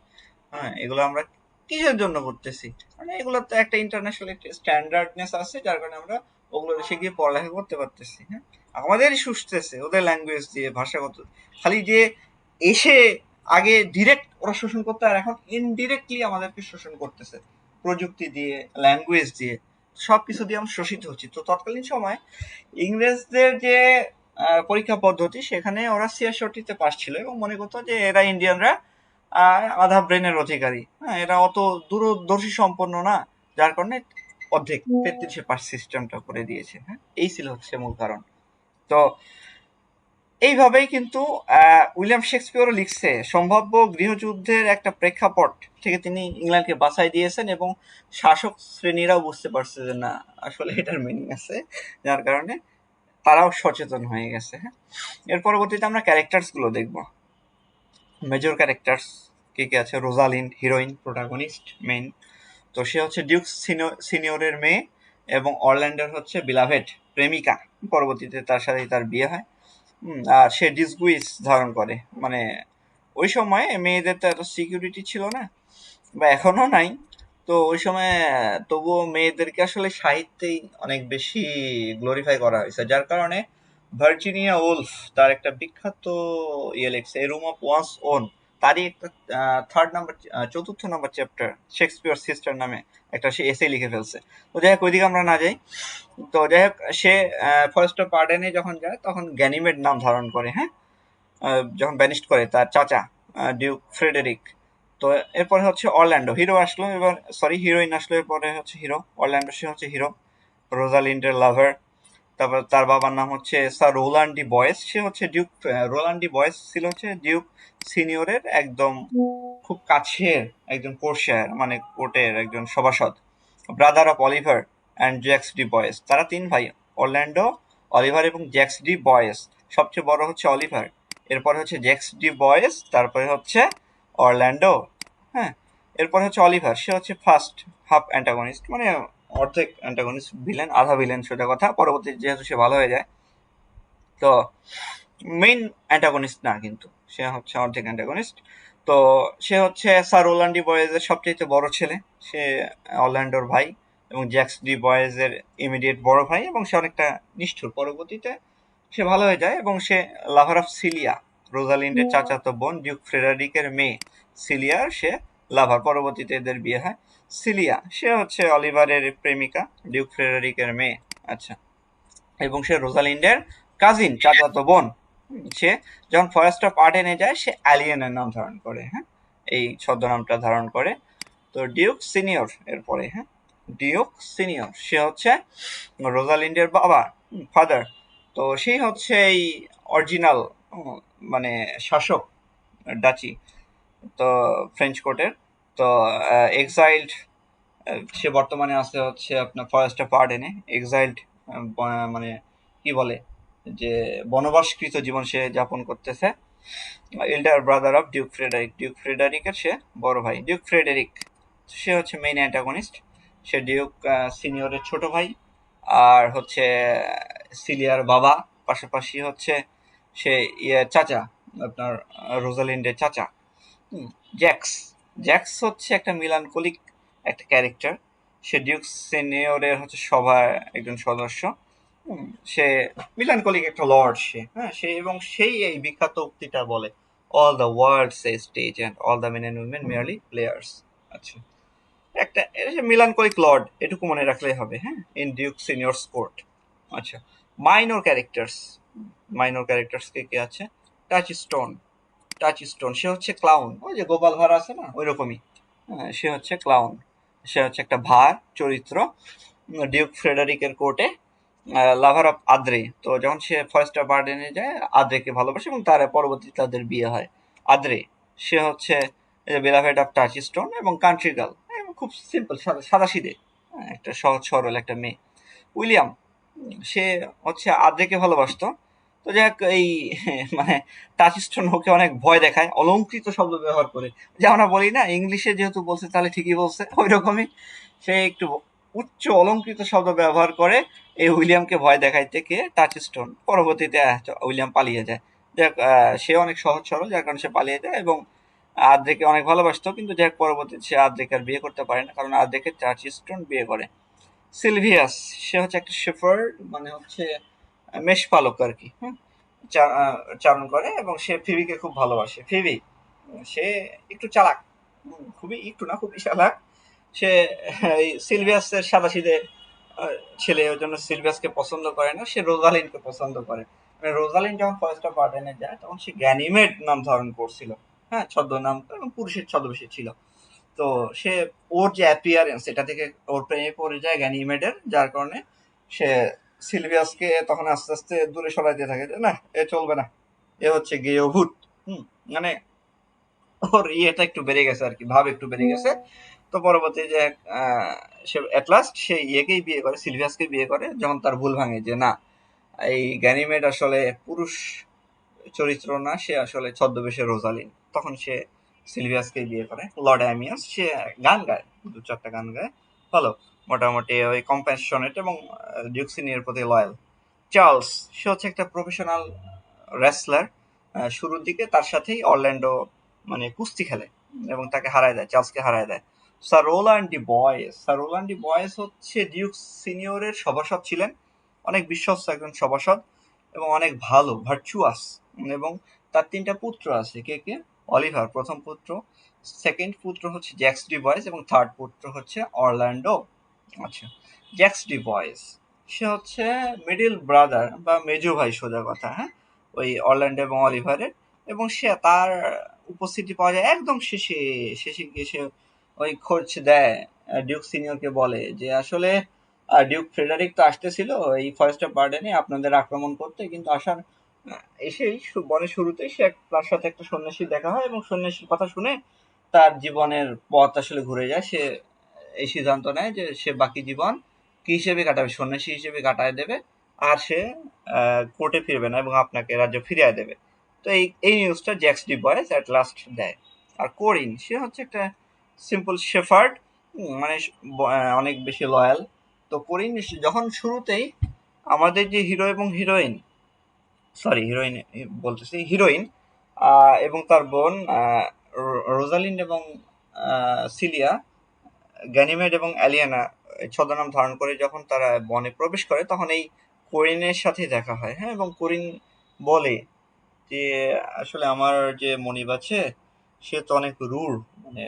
হ্যাঁ, এগুলো আমরা কিসের জন্য করতেছি? মানে এগুলো তো একটা ইন্টারন্যাশনাল একটা স্ট্যান্ডার্ডনেস আছে, যার কারণে আমরা ওগুলো দেশে গিয়ে পড়ালেখা করতে পারতেছি। হ্যাঁ, আমাদেরই শুষতেছে ওদের ল্যাঙ্গুয়েজ দিয়ে, ভাষাগত। খালি যে এসে আগে ডিরেক্ট ওরা শোষণ করতে, আর এখন ইনডিরেক্টলি আমাদেরকে শোষণ করতেছে প্রযুক্তি দিয়ে, ল্যাঙ্গুয়েজ দিয়ে, সবকিছু দিয়ে আমরা শোষিত হচ্ছি। তো তৎকালীন সময় ইংরেজদের যে পরীক্ষা পদ্ধতি, সেখানে ওরা 66-তে পাস ছিল এবং মনে করতো যে এরা ইন্ডিয়ানরা আর আধা ব্রেনের অধিকারী। হ্যাঁ, এরা অত দূরদর্শী সম্পন্ন না, যার কারণে অর্ধেক 33 সিস্টেমটা করে দিয়েছে। হ্যাঁ, এই ছিল হচ্ছে মূল কারণ। তো এইভাবেই কিন্তু উইলিয়াম শেক্সপিয়রও লিখছে সম্ভাব্য গৃহযুদ্ধের একটা প্রেক্ষাপট থেকে তিনি ইংল্যান্ডকে বাঁচাই দিয়েছেন, এবং শাসক শ্রেণীরাও বুঝতে পারছে যে না, আসলে এটার মিনিং আছে, যার কারণে তারাও সচেতন হয়ে গেছে। হ্যাঁ, এর পরবর্তীতে আমরা ক্যারেক্টার্স গুলো দেখবো। মেজর ক্যারেক্টার্স কে কে আছে? Rosalind, heroine, protagonist, main. তো সে হচ্ছে ডিউক সিনিয়রের মেয়ে, এবং অরল্যান্ডোর হচ্ছে বিলাভেড প্রেমিকা। পরবর্তীতে তার সাথেই তার বিয়ে হয়। আর সে ডিসগুইস ধারণ করে, মানে ওই সময় মেয়েদের তো এত সিকিউরিটি ছিল না, বা এখনো নাই। তো ওই সময় তবুও মেয়েদেরকে আসলে সাহিত্যেই অনেক বেশি গ্লোরিফাই করা হয়েছে, যার কারণে ভার্জিনিয়া উলফ তার একটা বিখ্যাত ইয়ে লেখছে, এ রুম অফ ওয়ান্স ওন। তারই একটা চতুর্থ নম্বর চ্যাপ্টার, শেক্সপিয়র সিস্টার নামে একটা সে এসে লিখে ফেলছে। তো যাই হোক, ওইদিকে আমরা না যাই। তো যাই হোক, সে ফরেস্ট অফ পার্ডেনে যখন যায় তখন গ্যানিমেড নাম ধারণ করে। হ্যাঁ, যখন ব্যানিস্ট করে তার চাচা ডিউক ফ্রেডেরিক। তো এরপরে হচ্ছে অরল্যান্ডো, হিরো আসলো এবার, সরি হিরোইন আসলো, এরপরে হচ্ছে হিরো অরল্যান্ডো, সে হচ্ছে হিরো, রোজালিন্ডের লাভার। তারপর তার বাবার নাম হচ্ছে স্যার রোলান্ড ডি বয়েস, সে হচ্ছে ডিউক, রোলান্ড ডি বয়েস ছিল হচ্ছে ডিউক সিনিয়রের একদম খুব কাছের একজন কোর্সার, মানে কোর্টের একজন সভাসদ। Brother of Oliver and Jaques de Boys, তারা তিন ভাই, অরল্যান্ডো, অলিভার এবং জ্যাক্স ডি বয়েস। সবচেয়ে বড় হচ্ছে অলিভার, এরপরে হচ্ছে জ্যাক্স ডি বয়েস, তারপরে হচ্ছে অরল্যান্ডো। হ্যাঁ, এরপরে হচ্ছে অলিভার, সে হচ্ছে ফার্স্ট হাফ অ্যান্টাগনিস্ট, মানে অর্ধেক অ্যান্টাগনিস্ট, ভিলেন, আধা ভিলেন সোজা কথা। পরবর্তীতে যেহেতু সে ভালো হয়ে যায়, তো মেইন অ্যান্টাগনিস্ট না, কিন্তু সে হচ্ছে অর্ধেক অ্যান্টাগনিস্ট। তো সে হচ্ছে স্যার রোলান্ড ডি বয়েজের সবচেয়ে বড় ছেলে, সে অরল্যান্ডোর ভাই এবং জ্যাক্স ডি বয়েজের ইমিডিয়েট বড় ভাই, এবং সে অনেকটা নিষ্ঠুর। পরবর্তীতে সে ভালো হয়ে যায় এবং সে লাভার অফ সিলিয়া, রোজালিন্ডের চাচাতো বোন ডিউক ফ্রেডারিকের মেয়ে সিলিয়ার সে লাভার। পরবর্তীতে এদের বিয়ে হয়। সিলিয়া সে হচ্ছে অলিভারের প্রেমিকা, ডিউক ফ্রেডারিকের মেয়ে। আচ্ছা, এবং সে রোজালিন্ডের কাজিন, চাচাতো বোন। সে যখন ফরেস্ট অফ আর্ডেনে যায় সে অ্যালিয়েনের নাম ধারণ করে। হ্যাঁ, এই ছদ্মনামটা ধারণ করে। তো ডিউক সিনিয়র এরপরে, হ্যাঁ, ডিউক সিনিয়র সে হচ্ছে রোজালিন্ডের বাবা, ফাদার। তো সেই হচ্ছে এই অরিজিনাল, মানে শাসক, ডাচি, তো ফ্রেঞ্চ কোর্টের। তো এক্সাইল্ড, সে বর্তমানে আছে হচ্ছে আপনার ফরেস্ট অফ আর্ডেনে, এক্সাইল্ড, মানে কি বলে যে বনবাসকৃত জীবন সে যাপন করতেছে। Elder brother of Duke Frederick, Duke ফ্রেডারিকের সে বড় ভাই। ডিউক ফ্রেডেরিক সে হচ্ছে মেইন অ্যান্টাগনিস্ট, সে ডিউক সিনিয়রের ছোট ভাই, আর হচ্ছে সিলিয়ার বাবা, পাশাপাশি হচ্ছে সে ইয়ে চাচা, আপনার রোজালিন্ডের চাচা। জ্যাক্স, জ্যাক্স হচ্ছে একটা মিলানকোলিক একটা ক্যারেক্টার, সে ডিউক সিনিয়রের হচ্ছে সভার একজন সদস্য। সে মিলানকলিক একটা লর্ড সে, হ্যাঁ, সে এবং সেই এই বিখ্যাত উক্তিটা বলে, all the world say stage and all the men and women merely players. আচ্ছা, একটা মিলানকলিক লর্ড, এটুকু মনে রাখলেই হবে। হ্যাঁ, ইন ডিউক সিনিয়র্স কোর্ট। আচ্ছা, মাইনর ক্যারেক্টার্স, মাইনর ক্যারেক্টার্স কে কে আছে? টাচ স্টোন, টাচ স্টোন সে হচ্ছে ক্লাউন, ওই যে গোপাল ভাঁড় আছে না, ওই রকমই। হ্যাঁ, সে হচ্ছে ক্লাউন, সে হচ্ছে একটা ভার চরিত্র ডিউক ফ্রেডারিকের কোর্টে, লাভার অফ আদ্রে। তো যখন সে ফরেস্ট অফ বার্ডেনে যায় আদ্রেকে ভালোবাসে এবং তার পরবর্তীতে তাদের বিয়ে হয়। আদ্রে সে হচ্ছে বেলাভেড অফ টাচ স্টোন এবং কান্ট্রি গার্ল, খুব সিম্পল, সাদাসিধে, একটা সহজ সরল একটা মেয়ে। উইলিয়াম সে হচ্ছে আদ্রেকে ভালোবাসতো। তো যাই হোক, এই মানে টাচস্টোন ওকে অনেক ভয় দেখায়, অলংকৃত শব্দ ব্যবহার করে, যে আমরা বলি না ইংলিশে যেহেতু বলছে তাহলে ঠিকই বলছে, ওই রকমই সে একটু উচ্চ অলংকৃত শব্দ ব্যবহার করে এই উইলিয়ামকে ভয় দেখাইতে কে টাচস্টোন। পরবর্তীতে উইলিয়াম পালিয়ে যায়। যাক, সে অনেক সহজ সরল, যার কারণে সে পালিয়ে যায় এবং আদ্রেকে অনেক ভালোবাসতো, কিন্তু যাক পরবর্তীতে সে আদ্রেকে আর বিয়ে করতে পারে না, কারণ আদ্রেকে টাচস্টোন বিয়ে করে। সিলভিয়াস সে হচ্ছে একটা শেফার্ড, মানে হচ্ছে মেষপালক আর কি। চারণ করে এবং সে ফিবিকে খুব ভালোবাসে। ফিবি সে একটু চালাক, খুবই একটু না, খুবই চালাক। সে এই সিলভিয়াসের সাদাসিধে ছেলে, ওই জন্য সিলভিয়াসকে পছন্দ করে না, সে রোজালিনকে পছন্দ করে। রোজালিন যখন ফরেস্ট অফ বার্ডেনে যায় তখন সে গ্যানিমেড নাম ধারণ করছিল, হ্যাঁ, ছদ্মনাম এবং পুরুষের ছদ্মবেশে ছিল। তো সে ওর যে অ্যাপিয়ারেন্স এটা থেকে ওর প্রেমে পড়ে যায় গ্যানিমেডের, যার কারণে সে সিলভিয়াসকে তখন আস্তে আস্তে দূরে সরাইতে থাকে যে না, এ চলবে না, এ হচ্ছে গেয় ভূত। মানে ওর ইয়েটা একটু বেড়ে গেছে আর কি, ভাব একটু বেড়ে গেছে। তো পরবর্তী যে সে এট লাস্ট সে ইয়েকেই বিয়ে করে, সিলভিয়াসকে বিয়ে করে, যখন তার ভুল ভাঙে যে না, এই গ্যানিমেড আসলে পুরুষ চরিত্র না, সে আসলে ছদ্মবেশে রোজালিন। তখন সে সিলভিয়াসকে বিয়ে করে। লর্ড অ্যামিয়াস সে গান গায়, দু চারটা গান গায়, ভালো, মোটামুটি ওই কম্প্যাশনেট এবং ডিউক্সিনিয়ার প্রতি লয়াল। চার্লস সে হচ্ছে একটা প্রফেশনাল রেসলার। শুরুর দিকে তার সাথেই অরল্যান্ডো মানে কুস্তি খেলে এবং তাকে হারায় দেয়, চার্লসকে হারায় দেয়। স্যার রোল্যান্ড ডি বয়েস হচ্ছে ডিউক সিনিয়রের সভাসদ ছিলেন, অনেক বিশ্বস্ত একজন সভাসদ এবং অনেক ভালো, ভার্চুয়াস। এবং তার তিনটা পুত্র আছে। কে কে? অলিভার প্রথম পুত্র, সেকেন্ড পুত্র হচ্ছে জ্যাক্স ডি বয়েস এবং থার্ড পুত্র হচ্ছে অরল্যান্ডো। আচ্ছা, জ্যাক্স ডি বয়েস সে হচ্ছে মিডিল ব্রাদার বা মেজো ভাই সোজা কথা, হ্যাঁ, ওই অরল্যান্ডো এবং অলিভারের। এবং সে তার উপস্থিতি পাওয়া যায় একদম শেষে। শেষে গিয়ে সে ওই খোঁজ দেয়, ডিউক সিনিয়রকে বলে যে আসলে ডিউক ফ্রেডারিক তো আসতেছিল এই ফরেস্ট অফ বার্ডেনে আপনাদের আক্রমণ করতে, কিন্তু আসার এসেই বনের শুরুতেই সে তার সাথে একটা সন্ন্যাসীর দেখা হয় এবং সন্ন্যাসীর কথা শুনে তার জীবনের পথ আসলে ঘুরে যায়। সে এই সিদ্ধান্ত নেয় যে সে বাকি জীবন কি হিসেবে কাটাবে, সন্ন্যাসী হিসেবে কাটায় দেবে, আর সে কোর্টে ফিরবে না এবং আপনাকে রাজ্য ফিরিয়ে দেবে। তো এই নিউজটা জ্যাক্স ডি বয়েস অ্যাট লাস্ট দেয়। আর কোরিন সে হচ্ছে একটা সিম্পল শেফার্ড, মানে অনেক বেশি লয়াল। তো কোরিন যখন শুরুতেই আমাদের যে হিরো এবং হিরোইন, সরি হিরোইন বলতেছি, হিরোইন এবং তার বোন রোজালিন্ড এবং সিলিয়া, গ্যানিমেড এবং অ্যালিয়ানা ছদ্মনাম ধারণ করে যখন তারা বনে প্রবেশ করে, তখন এই কোরিনের সাথে দেখা হয়। হ্যাঁ, এবং কোরিন বলে যে আসলে আমার যে মনিব আছে সে তো অনেক রুড, মানে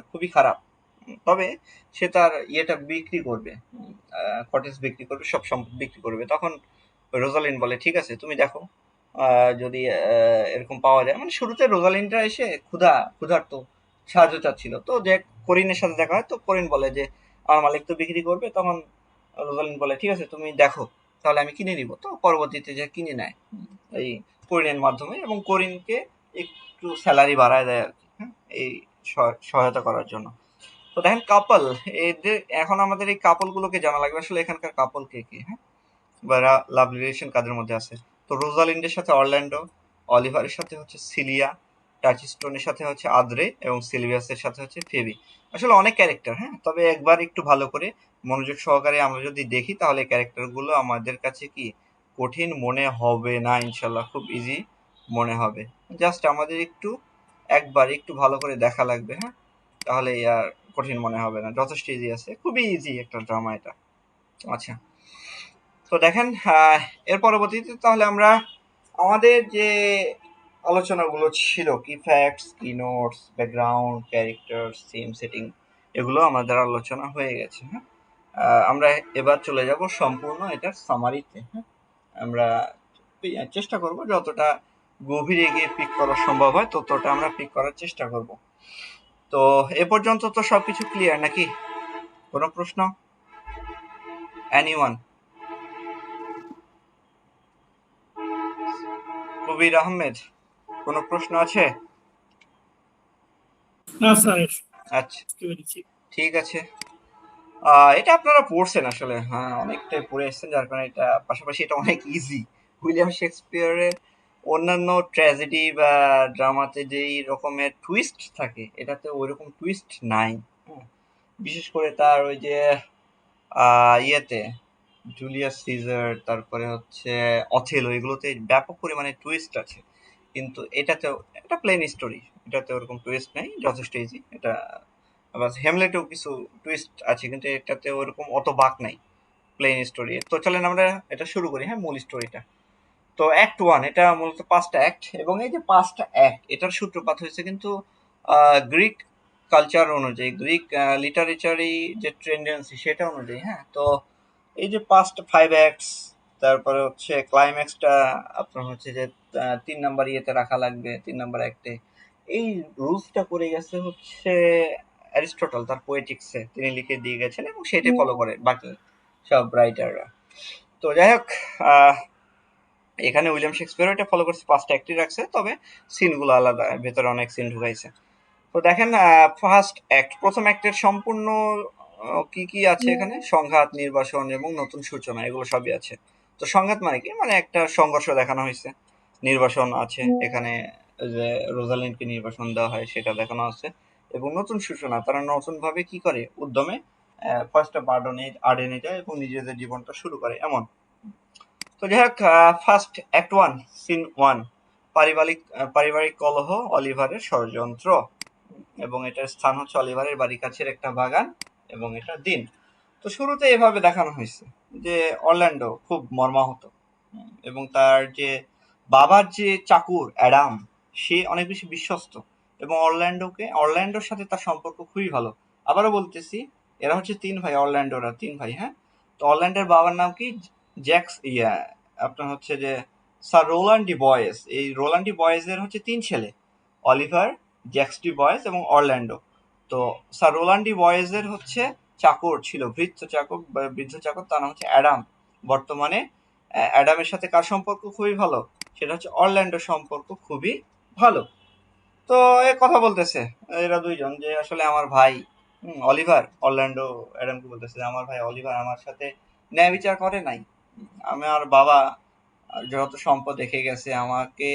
খুবই খারাপ। তবে সে তার ইয়েটা বিক্রি করবে, কটেজ বিক্রি করবে, সব সম্পদ বিক্রি করবে। তখন রোজালিন বলে ঠিক আছে তুমি দেখো, যদি এরকম পাওয়া যায়। মানে শুরুতে রোজালিনটা এসে ক্ষুধার্ত সাহায্য চাচ্ছিল, তো যে করিনের সাথে দেখা হয়, তো করিন বলে যে আমার মালিক তো বিক্রি করবে। তখন রোজালিন বলে ঠিক আছে তুমি দেখো, তাহলে আমি কিনে নিব। তো পরবর্তীতে যে কিনে নেয় এই করিনের মাধ্যমে, এবং করিনকে একটু স্যালারি বাড়ায় দেয় আর কি, হ্যাঁ, এই সহায়তা করার জন্য। তো দেখেন কাপল, এদের এখন আমাদের এই কাপল গুলোকে জানা লাগবে আসলে এখানকার কাপল কে কে, হ্যাঁ, বা লাভ রিলেশন কাদের মধ্যে আছে। তো রোজালিন্ডের সাথে অরল্যান্ডো, অলিভারের সাথে হচ্ছে সিলিয়া, টাচিস্টোনের সাথে হচ্ছে আদ্রে এবং সিলভিয়াসের সাথে হচ্ছে ফেবি। আসলে অনেক ক্যারেক্টার, হ্যাঁ, তবে একবার একটু ভালো করে মনোযোগ সহকারে আমরা যদি দেখি তাহলে ক্যারেক্টারগুলো আমাদের কাছে কি কঠিন মনে হবে না, ইনশাল্লাহ খুব ইজি মনে হবে। জাস্ট আমাদের একটু একবার একটু ভালো করে দেখা লাগবে, হ্যাঁ, তাহলে আর কঠিন মনে হবে না, যথেষ্ট ইজি আছে, খুবই ইজি একটা ড্রামা এটা। আচ্ছা, তো দেখেন এর পরবর্তীতে তাহলে আমরা আমাদের যে আলোচনাগুলো ছিল, কি ফ্যাক্টস, কি নোটস, ব্যাকগ্রাউন্ড, ক্যারেক্টার, সিম সেটিং, এগুলো আমাদের আলোচনা হয়ে গেছে। হ্যাঁ, আমরা এবার চলে যাব সম্পূর্ণ এটার সামারিতে। হ্যাঁ, আমরা চেষ্টা করব যতটা গভীরে গিয়ে পিক করা সম্ভব হয় ততটা আমরা পিক করার চেষ্টা করব। তো এ পর্যন্ত তো সবকিছু ক্লিয়ার নাকি? কোনো প্রশ্ন? এনিওয়ান? কবির আহমেদ, কোনো প্রশ্ন আছে? না স্যার, আচ্ছা, বুঝতে পেরেছি। ঠিক আছে। এটা আপনারা পড়ছেন আসলে, হ্যাঁ, অনেকটাই পড়ে এসেছেন, যার কারণে এটা পাশাপাশি এটা অনেক ইজি। উইলিয়াম শেক্সপিয়ারের অন্যান্য ট্র্যাজেডি বা ড্রামাতে যেই রকমের টুইস্ট থাকে, এটাতে ওইরকম টুইস্ট নাই। হ্যাঁ, বিশেষ করে তার ওই যে ইয়েতে জুলিয়াস সিজার, তারপরে হচ্ছে অথেলো, এগুলোতে ব্যাপক পরিমাণে টুইস্ট আছে। কিন্তু এটাতে একটা প্লেন স্টোরি, এটাতে ওরকম টুইস্ট নেই, যথেষ্ট ইজি এটা। আবার হেমলেটেও কিছু টুইস্ট আছে, কিন্তু এটাতে ওরকম অত বাঁক নাই, প্লেন স্টোরি। তো চলেন আমরা এটা শুরু করি, হ্যাঁ, মূল স্টোরিটা। তো অ্যাক্ট ওয়ান, এটা মূলত 5টা অ্যাক্ট, এবং এই যে 5টা অ্যাক্ট এটার সূত্রপাত হয়েছে কিন্তু গ্রিক কালচার অনুযায়ী, গ্রিক লিটারেচারি যে টেন্ডেন্সি সেটা অনুযায়ী। হ্যাঁ, তো এই যে 5 অ্যাক্টস, তারপরে হচ্ছে ক্লাইম্যাক্সটা আপনার হচ্ছে যে 3 নাম্বার ইয়েতে রাখা লাগবে, 3 নাম্বার অ্যাক্টে। এই রুলসটা করে গেছে হচ্ছে অ্যারিস্টটল তার পোয়েটিক্সে, তিনি লিখে দিয়ে গেছেন এবং সেটাই ফলো করে বাকি সব রাইটাররা। তো যাই হোক, এখানে উইলিয়াম শেক্সপিয়ার এটা ফলো করছে, 5টা অ্যাক্টই রাখছে, তবে সিনগুলো আলাদা, ভেতরে অনেক সিন ঢুকাইছে। তো দেখেন, ফার্স্ট অ্যাক্ট, প্রথম অ্যাক্টের সম্পূর্ণ কি কি আছে এখানে, সংঘাত, নির্বাসন এবং নতুন সূচনা, এগুলো সবই আছে। তো সংঘাত মানে কি, মানে একটা সংঘর্ষ দেখানো হয়েছে। নির্বাসন আছে এখানে, যে রোজালিন্ডকে নির্বাসন দেওয়া হয় সেটা দেখানো আছে। এবং নতুন সূচনা, তারা নতুন ভাবে কি করে, উদ্যমে ফার্স্ট আর্ডেনে যায় এবং নিজেদের জীবনটা শুরু করে, এমন। তো যাই হোক, ফার্স্ট অ্যাক্ট 1, সিন 1, পারিবারিক কলহ, অলিভারের ষড়যন্ত্র, এবং এটার স্থান হচ্ছে অলিভারের বাড়ির কাছের একটা বাগান, এবং এটা দিন। তো শুরুতে এভাবে দেখানো হয়েছে যে অরল্যান্ডো খুব মর্মাহত, এবং তার যে বাবার যে চাকর অ্যাডাম, সে অনেক বেশি বিশ্বস্ত, এবং অরল্যান্ডোর সাথে তার সম্পর্ক খুবই ভালো। আবারও বলতেছি, এরা হচ্ছে 3 ভাই, অরল্যান্ডোরা 3 ভাই, হ্যাঁ। তো অরল্যান্ডোর বাবার নাম কি, আপনার হচ্ছে যে স্যার রোল্যান্ড ডি বয়েস। এই রোল্যান্ড ডি বয়েসের হচ্ছে 3 ছেলে, অলিভার, জ্যাক্স ডি বয়েস এবং অরল্যান্ডো। তো স্যার রোল্যান্ড ডি বয়েসের হচ্ছে চাকর ছিল, বৃদ্ধ চাকর, তার নাম হচ্ছে অ্যাডাম। বর্তমানে অ্যাডামের সাথে কার সম্পর্ক খুবই ভালো, সেটা হচ্ছে অরল্যান্ডোর সম্পর্ক খুবই ভালো। তো এ কথা বলতেছে এরা দুইজন যে আসলে আমার ভাই, অলিভার, অরল্যান্ডো অ্যাডামকে বলতেছে যে আমার ভাই অলিভার আমার সাথে ন্যায় বিচার করে নাই। আমার বাবা যত সম্পদ রেখে গেছে, আমাকে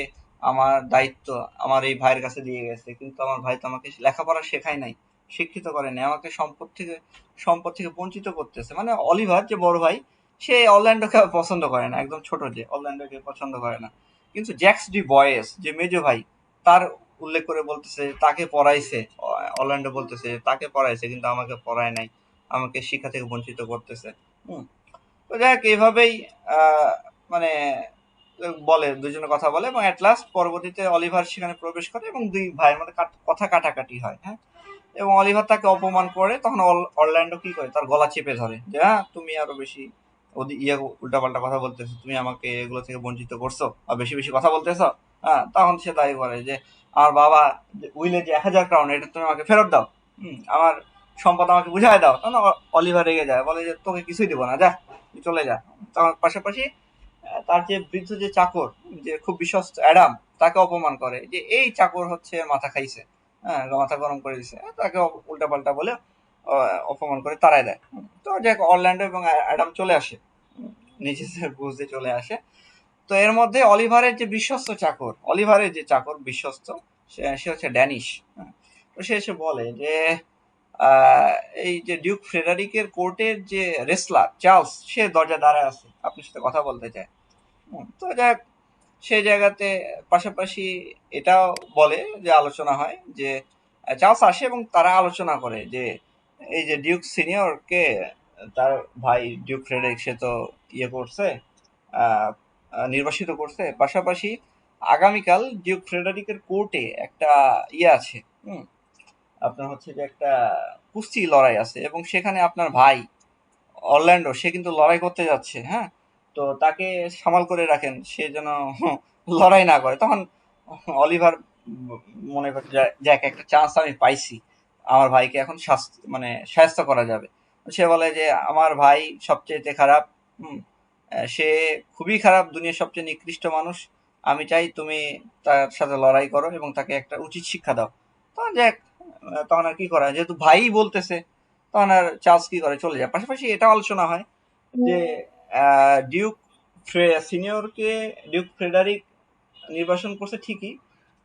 আমার দায়িত্ব আমার এই ভাইয়ের কাছে দিয়ে গেছে, কিন্তু আমার ভাই তো আমাকে লেখাপড়া শেখায় নাই, শিক্ষিত করে নাই, আমাকে সম্পদ থেকে বঞ্চিত করতেছে। মানে অলিভার যে বড় ভাই, সে অরল্যান্ডোকে পছন্দ করে না, একদম ছোট যে অরল্যান্ডোকে পছন্দ করে না। কিন্তু জ্যাক্স ডি বয়েস যে মেজো ভাই, তার উল্লেখ করে বলতেছে তাকে পড়াইছে, অরল্যান্ডো বলতেছে তাকে পড়াইছে কিন্তু আমাকে পড়ায় নাই, আমাকে শিক্ষা থেকে বঞ্চিত করতেছে। হুম। তো যাই হোক, এইভাবেই আহ, মানে বলে, দুজনে কথা বলে, এবং অ্যাট লাস্ট পরবর্তীতে অলিভার সেখানে প্রবেশ করে এবং দুই ভাইয়ের মধ্যে কথা কাটাকাটি হয়, হ্যাঁ। এবং অলিভার তাকে অপমান করে, তখন অরল্যান্ডো কি করে, তার গলা চেপে ধরে যে হ্যাঁ তুমি আরো বেশি উল্টাপাল্টা কথা বলতেছো, তুমি আমাকে এগুলো থেকে বঞ্চিত করছো আর বেশি বেশি কথা বলতেছো। হ্যাঁ, তখন সে তাই করে যে আমার বাবা উইলে যে 1000 ক্রাউন, এটা তুমি আমাকে ফেরত দাও, আমার সম্পদ আমাকে বুঝাই দাও। তখন অলিভার রেগে যায়, বলে যে তোকে কিছুই দিব না, যা তুই চলে যা। তখন পাশাপাশি তার যে বৃদ্ধ যে চাকর, যে খুব বিশ্বস্ত অ্যাডাম, তাকে অপমান করে যে এই চাকর হচ্ছে মাথা খাইছে, হ্যাঁ, মাথা গরম করে দিছে, তাকে উল্টাপাল্টা বলে অপমান করে তাড়ায় দেয়। তো যাক, অরল্যান্ডো এবং অ্যাডাম চলে আসে, নিজেদের বুঝতে চলে আসে। তো এর মধ্যে অলিভারের যে চাকর বিশ্বস্ত, সে হচ্ছে ড্যানিশ, হ্যাঁ। তো সে এসে বলে যে এই যে ডিউক ফ্রেডারিকের কোর্টের যে রেসলার চার্লস, সে দরজা দাঁড়ায় আছে, আপনার সাথে কথা বলতে চায়। তো যাক, সেই জায়গাতে পাশাপাশি এটাও বলে, যে আলোচনা হয় যে চার্লস আসে এবং তারা আলোচনা করে যে এই যে ডিউক সিনিয়রকে তার ভাই ডিউক ফ্রেডারিক, সে তো করছে, আহ, নির্বাসিত করছে। পাশাপাশি আগামীকাল ডিউক ফ্রেডারিকের কোর্টে একটা আছে, হুম, আপনার হচ্ছে যে একটা কুস্তি লড়াই আছে, এবং সেখানে আপনার ভাই অরল্যান্ডো সে কিন্তু লড়াই করতে যাচ্ছে, হ্যাঁ। তো তাকে সামাল করে রাখেন, সে যেন লড়াই না করে। তখন অলিভার মনে করে যাক একটা চান্স আমি পাইছি, আমার ভাইকে এখন শায়েস্ত করা যাবে। সে বলে যে আমার ভাই সবচেয়ে খারাপ, সে খুবই খারাপ, দুনিয়ার সবচেয়ে নিকৃষ্ট মানুষ, আমি চাই তুমি তার সাথে লড়াই করো এবং তাকে একটা উচিত শিক্ষা দাও। তখন যাক, তখন আর কি করা, যেহেতু ভাই বলতেছে, তখন আর চার্লস কি করে, চলে যায়। পাশাপাশি এটা আলোচনা হয় যে ডিউক সিনিয়রকে ডিউক ফ্রেডারিক নির্বাসন করছে ঠিকই,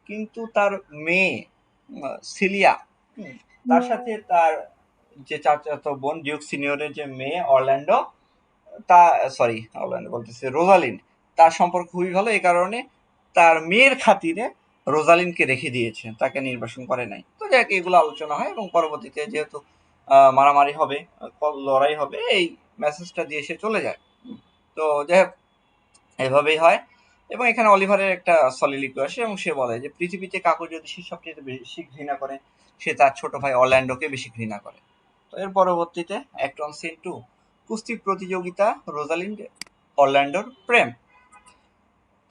কিন্তু তার মেয়ে সিলিয়া, তার সাথে তার যে চাচাতো বোন ডিউক সিনিয়রের যে মেয়ে অরল্যান্ডো, তা অরল্যান্ডো বলতেছে রোজালিন্ড, তার সম্পর্ক খুবই ভালো, এই কারণে তার মেয়ের খাতিরে রোজালিনকে রেখে দিয়েছে, তাকে নির্বাসন করে নাই। তো যাক, এগুলো আলোচনা হয় এবং পরবর্তীতে যেহেতু মারামারি হবে, লড়াই হবে, এই মেসেজটা দিয়ে সে চলে যায়। তো যাই হোক, এভাবেই হয়। এবং এখানে অলিভারের একটা সলিলিকুই আসে এবং সে বলে যে পৃথিবীতে কাউকে যদি সে সবচেয়ে বেশি ঘৃণা করে, সে তার ছোট ভাই অরল্যান্ডোকে বেশি ঘৃণা করে। তো এর পরবর্তীতে অ্যাক্ট 1 সিন 2, কুস্তি প্রতিযোগিতা, রোজালিন্ড অরল্যান্ডোর প্রেম।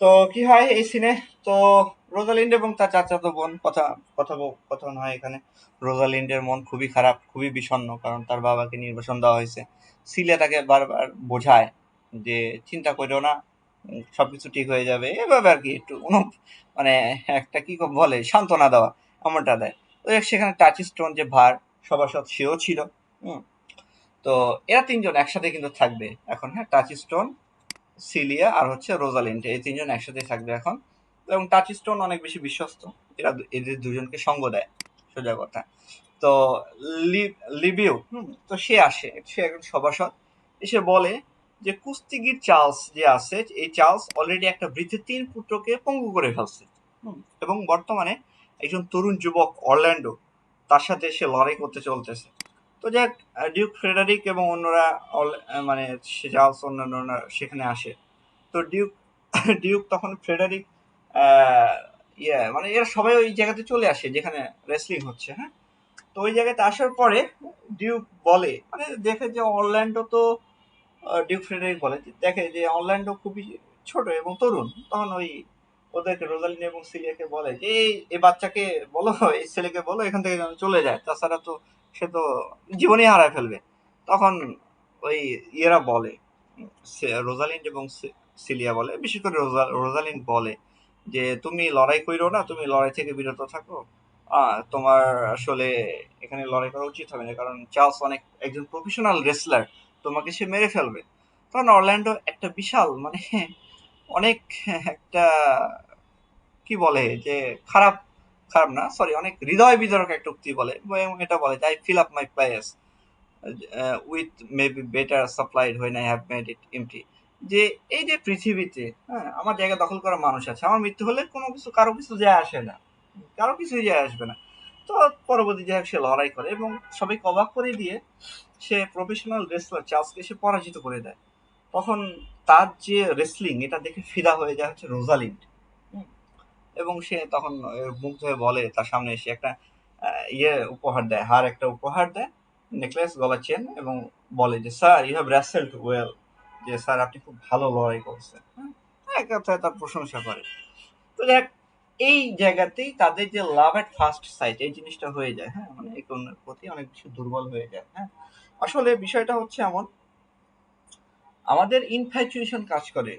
তো কি হয় এই সিনে? তো রোজালিন্ড এবং তার চাচাতো বোন কথন হয় এখানে। রোজালিন্ডের মন খুবই খারাপ, খুবই বিষণ্ণ, কারণ তার বাবাকে নির্বাসন দেওয়া হয়েছে। সিলিয়া তাকে বারবার বোঝায় যে চিন্তা করো না, সবকিছু ঠিক হয়ে যাবে, এভাবে আর কি একটু মানে একটা কি বলে সান্ত্বনা দেওয়া, এমনটা দেয়। তো সেখানে টাচ স্টোন যে ভার সভাসদ, সেও ছিল। হুম। তো এরা তিনজন একসাথে কিন্তু থাকবে এখন, হ্যাঁ, টাচ স্টোন, সিলিয়া আর হচ্ছে রোজালিন্ড, এই তিনজন একসাথে থাকবে এখন। এবং টাচ স্টোন অনেক বেশি বিশ্বস্ত, এদের দুজনকে সঙ্গ দেয়, সোজা কথা। তো লিবিও, তো সে আসে, সে একজন সভাসদ, এসে বলে যে কুস্তিগির চার্লস যে আছে, এই চার্লস অলরেডি একটা বৃদ্ধের 3 পুত্রকে পঙ্গু করে ফেলছে। এবং বর্তমানে একজন তরুণ যুবক অরল্যান্ডো তার সাথে সে লড়াই করতে চলতেছে। তো যাক, ডিউক ফ্রেডারিক এবং অন্যরা মানে চার্লস অন্যান্যরা সেখানে আসে। তো ডিউক ডিউক তখন ফ্রেডারিক, আহ, মানে এরা সবাই ওই জায়গাতে চলে আসে যেখানে রেসলিং হচ্ছে, হ্যাঁ। তো ওই জায়গাতে আসার পরে ডিউক বলে, মানে দেখে যে অরল্যান্ডো তো, ডিউক ফ্রেডারিক বলে যে দেখে যে অরল্যান্ডো খুবই ছোট এবং তরুণ, তখন ওই ওদেরকে রোজালিন এবং সিলিয়াকে বলে যে এই বাচ্চাকে বলো, এই ছেলেকে বলো এখান থেকে যেন চলে যায়, তাছাড়া তো সে তো জীবনই হারায় ফেলবে। তখন ওই ইয়েরা বলে, রোজালিন্ড এবং সিলিয়া বলে, বিশেষ করে রোজালিন্ড বলে যে তুমি লড়াই কইরো না, তুমি লড়াই থেকে বিরত থাকো। তোমার আসলে এখানে লড়াই করা উচিত হবে না, কারণ চার্লস একজন প্রফেশনাল রেসলার, তোমাকে সে মেরে ফেলবে। তখন অরল্যান্ডো একটা বিশাল মানে অনেক একটা কি বলে যে খারাপ, খারাপ না, সরি, অনেক হৃদয় বিদারক একটা উক্তি বলে, এবং এটা বলে যে I fill up my place with maybe better supplied when I have made it empty. যে এই যে পৃথিবীতে, হ্যাঁ, আমার জায়গা দখল করা মানুষ আছে, আমার মৃত্যু হলে কোনো কিছু, কারো কিছু যায় আসে না, কারো কিছুই যায় আসবে না। তো পরবর্তী যাই হোক, সে লড়াই করে এবং সবাইকে অবাক করে দিয়ে সে প্রফেশনাল রেসলার চার্লসকে সে পরাজিত করে দেয়। তখন তার যে রেসলিং, এটা দেখে ফিদা হয়ে যায় হচ্ছে রোজালিন্ড। হুম। এবং সে তখন মুগ্ধ হয়ে বলে, তার সামনে এসে একটা উপহার দেয়, হার একটা উপহার দেয়, নেকলেস, গলার চেন, এবং বলে যে স্যার ইউ হ্যাভ রেসেলড ওয়েল, যে স্যার আপনি খুব ভালো লড়াই করছেন। হ্যাঁ, এক কথায় তার প্রশংসা করে। তো দেখ, এই জায়গাতেই তাদের যে লাভ এট ফার্স্ট সাইট, এই জিনিসটা হয়ে যায়, হ্যাঁ, মানে একে অন্যের প্রতি অনেক বেশি দুর্বল হয়ে যায়, হ্যাঁ। আসলে বিষয়টা হচ্ছে এমন, আমাদের ইনফ্যাচুয়েশন কাজ করে।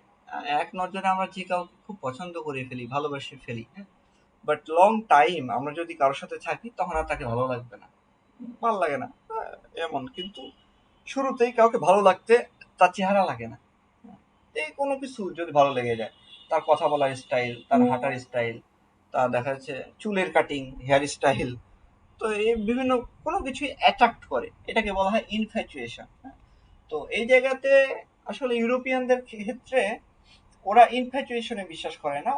এক নজরে আমরা যে কাউকে খুব পছন্দ করে ফেলি, ভালোবেসে ফেলি, হ্যাঁ। বাট লং টাইম আমরা যদি কারোর সাথে থাকি, তখন আর তাকে ভালো লাগবে না, ভালো লাগে না, এমন। কিন্তু শুরুতেই কাউকে ভালো লাগতে তার চেহারা লাগে না, এই কোনো কিছু যদি ভালো লেগে যায়, তার কথা বলার স্টাইল, তার হাঁটার স্টাইল, তার দেখা যাচ্ছে চুলের কাটিং, হেয়ার স্টাইল, তো এই বিভিন্ন কোনো কিছুই অ্যাট্রাক্ট করে, এটাকে বলা হয় ইনফ্যাচুয়েশন। তো এই জায়গাতে আসলে ইউরোপিয়ানদের ক্ষেত্রে ওরা ইনফ্যাচুয়েশনে বিশ্বাস করে না,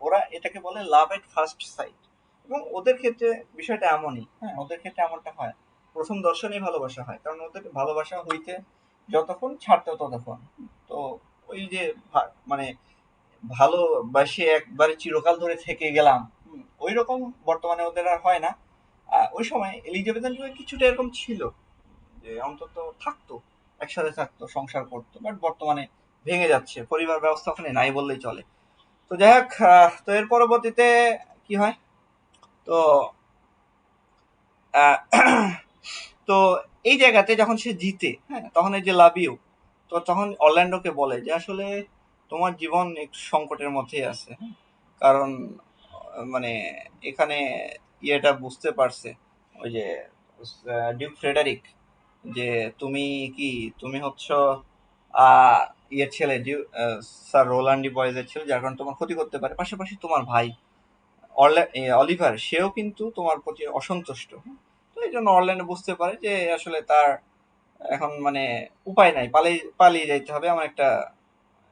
ওরা এটাকে বলে লাভ এট ফার্স্ট সাইট। এবং ওদের ক্ষেত্রে বিষয়টা এমনই, হ্যাঁ, ওদের ক্ষেত্রে এমনটা হয়, প্রথম দর্শনেই ভালোবাসা হয়, কারণ ওদের ভালোবাসা হইতে যতক্ষণ ছাড়তে ততক্ষণ। তো ওই যে মানে ভালোবাসে একবারে চিরকাল ধরে থেকে গেলাম, ওই রকম বর্তমানে ওদের আর হয় না। ওই সময় এলিজাবেথের যুগে কিছুটা এরকম ছিল, যে অন্তত থাকতো, একসাথে থাকতো, সংসার করতো, বাট বর্তমানে ভেঙে যাচ্ছে, পরিবার ব্যবস্থা ওখানে নাই বললেই চলে। তো যাই হোক, তো এর পরবর্তীতে কি হয়? তো আহ, তো এই জায়গাতে যখন সে জিতে, হ্যাঁ, তখন এই যে লাভ ইউ, তো তখন অরল্যান্ডোকে বলে যে আসলে তোমার জীবন একটু সংকটের মধ্যেই আছে, হ্যাঁ। কারণ মানে এখানে ইয়েটা বুঝতে পারছে ওই যে ডিউক ফ্রেডারিক, যে তুমি কি, তুমি হচ্ছ আহ ইয়ের ছেলে, স্যার রোলান্ডি বয়েজের ছেলে, যার কারণে তোমার ক্ষতি করতে পারে। পাশাপাশি তোমার ভাই অলিভার, সেও কিন্তু তোমার প্রতি অসন্তুষ্ট। তো এই জন্য অরল্যান্ডো বুঝতে পারে যে আসলে তার এখন মানে উপায় নাই, পালিয়ে পালিয়ে যাইতে হবে, এমন একটা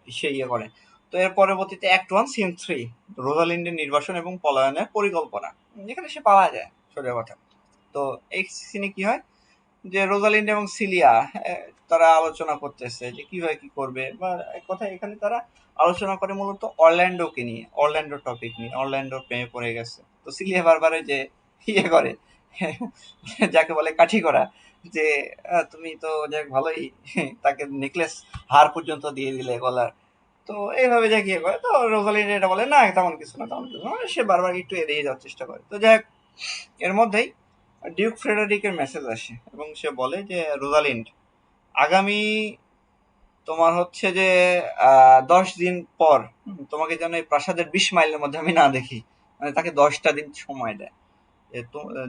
সে ইয়ে করে। তো এর পরবর্তীতে অ্যাক্ট 1 সিন 3, রোজালিন্ডের নির্বাসন এবং পলায়নের পরিকল্পনা, যেখানে সে পালা যায়, সোজা কথা। তো এই সিনে কি হয় যে রোজালিন্ড এবং সিলিয়া, তারা আলোচনা করতেছে যে কিভাবে কি করবে, বা এক কথায় এখানে তারা আলোচনা করে মূলত অরল্যান্ডোকে নিয়ে, অরল্যান্ডো টপিক নিয়ে, অরল্যান্ডো প্রেমে পড়ে গেছে। তো সিলিয়া বারবার ওই যে ইয়ে করে, যাকে বলে কাঠি করা, যে তুমি তো যাক ভালোই তাকে নেকলেস, হার পর্যন্ত দিয়ে দিলে গলার, তো এইভাবে যে কি করে, তো রোজালিন্ড এটা বলে না তেমন কিছু না, তেমন কিছু না, মানে সে বারবার একটু এড়িয়ে যাওয়ার চেষ্টা করে। তো যাই হোক, এর মধ্যেই ডিউক ফ্রেডারিকের মেসেজ আসে এবং সে বলে যে রোজালিন্ড, আগামী তোমার হচ্ছে যে 10 দিন পর তোমাকে যেন এই প্রাসাদের 20 মাইলের মধ্যে আমি না দেখি। মানে তাকে 10টা দিন সময় দেয় যে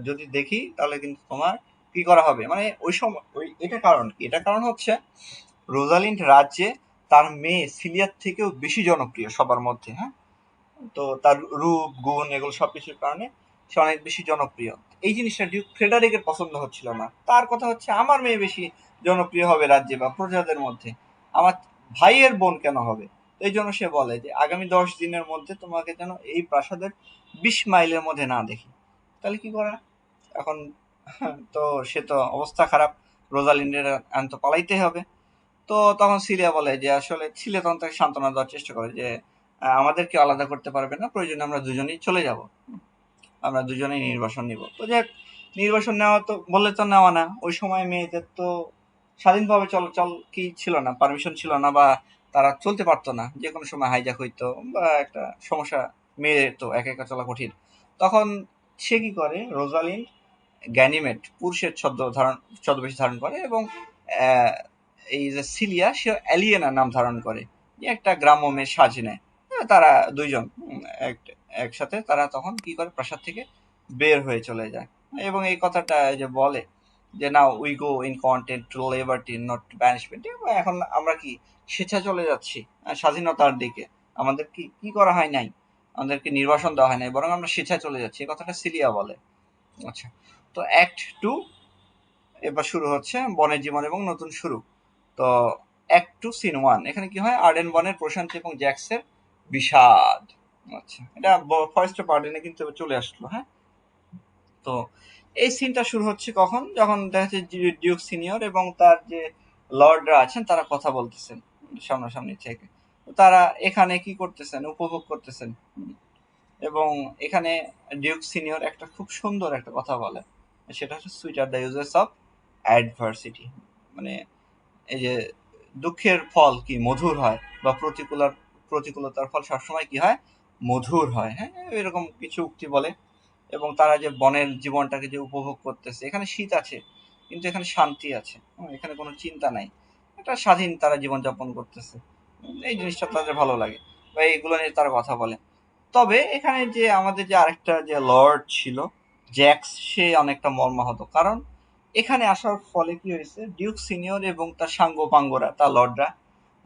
যদি দেখি তাহলে কিন্তু তোমার কি করা হবে। মানে ওই সময় এটা কারণ কি, এটা কারণ হচ্ছে রোজালিন্ড রাজ্যে তার মেয়ে সিলিয়ার থেকেও বেশি জনপ্রিয় সবার মধ্যে। হ্যাঁ, তো তার রূপ গুণ এগুলো সবকিছুর কারণে সে অনেক বেশি জনপ্রিয়। এই জিনিসটা ডিউক ফ্রেডারিকের পছন্দ হচ্ছিল না। তার কথা হচ্ছে আমার মেয়ে বেশি জনপ্রিয় হবে রাজ্যে বা প্রজাদের মধ্যে, আমার ভাইয়ের বোন কেন হবে। এই জন্য সে বলে যে আগামী 10 দিনের মধ্যে তোমাকে যেন এই প্রাসাদের 20 মাইলের মধ্যে না দেখি। তাহলে কি করে এখন? তো সে তো অবস্থা খারাপ, রোজালিন্ডের তো পালাইতে হবে। তো তখন সিলিয়া বলে যে আসলে সিলিয়া তখন তাকে সান্ত্বনা দেওয়ার চেষ্টা করে যে আমাদেরকে আলাদা করতে পারবে না, প্রয়োজনে আমরা দুজনেই চলে যাব, আমরা দুজনেই নির্বাসন নিব। তো যাক, নির্বাসন নেওয়া তো বললে তো নেওয়া না, ওই সময় মেয়েদের তো স্বাধীনভাবে চলাচল কি ছিল না, পারমিশন ছিল না, বা তারা চলতে পারতো না, যে কোনো সময় হাইজ্যাক হইতো বা একটা সমস্যা, মেয়ে তো একা একা চলা কঠিন। তখন সে কি করে, রোজালিন্ড গ্যানিমেট পুরুষের ছদ্মবেশ ধারণ করে এবং আহ, এই যে সিলিয়া সে অ্যালিয়েনা নাম ধারণ করে, যে একটা গ্রাম্য মেয়ে সাজ নেয়। তারা দুইজন একসাথে তারা তখন কি করে, প্রাসাদ থেকে বের হয়ে চলে যায় এবং এই কথাটা যে বলে যে now we go in content to liberty not banishment. এখন আমরা কি স্বেচ্ছা চলে যাচ্ছি স্বাধীনতার দিকে, আমাদের কি কি করা হয় নাই, আমাদেরকে নির্বাসন দেওয়া হয় নাই, বরং আমরা স্বেচ্ছায় চলে যাচ্ছি, এই কথাটা সিলিয়া বলে। আচ্ছা, তো অ্যাক্ট 2 এবার শুরু হচ্ছে, বনের জীবন এবং নতুন শুরু। তো অ্যাক্ট 2 সিন 1, এখানে কি হয়, আর্ডেন বনের প্রশান্তি এবং জ্যাক্সের বিষাদ। আচ্ছা, এটা ফরেস্টের পার্ডেনে কিন্তু এবার চলে আসলো। হ্যাঁ, তো এই সিনটা শুরু হচ্ছে কখন, যখন দেখা যাচ্ছে ডিউক সিনিয়র এবং তার যে লর্ডরা আছেন তারা কথা বলতেছেন সামনাসামনি থেকে। তো তারা এখানে কি করতেছেন, উপভোগ করতেছেন। এবং এখানে ডিউক সিনিয়র একটা খুব সুন্দর একটা কথা বলে, সেটা হচ্ছে sweet are the uses of adversity. মানে এই যে দুঃখের ফল কি মধুর হয়, বা প্রতিকূলতার ফল সবসময় কি হয়, মধুর হয়। হ্যাঁ, এরকম কিছু উক্তি বলে। এবং তারা যে বনের জীবনটাকে যে উপভোগ করতেছে, এখানে শীত আছে কিন্তু এখানে শান্তি আছে, এখানে কোনো চিন্তা নাই, একটা স্বাধীন তারা জীবনযাপন করতেছে। এই জিনিসটা তাদের ভালো লাগে বা এইগুলো নিয়ে তারা কথা বলে। তবে এখানে যে আমাদের যে আরেকটা যে লর্ড ছিল জ্যাক্স, সে অনেকটা মর্মাহত, কারণ এখানে আসার ফলে কি হয়েছে, ডিউক সিনিয়র এবং তার সাঙ্গ পাঙ্গরা, তার লর্ডরা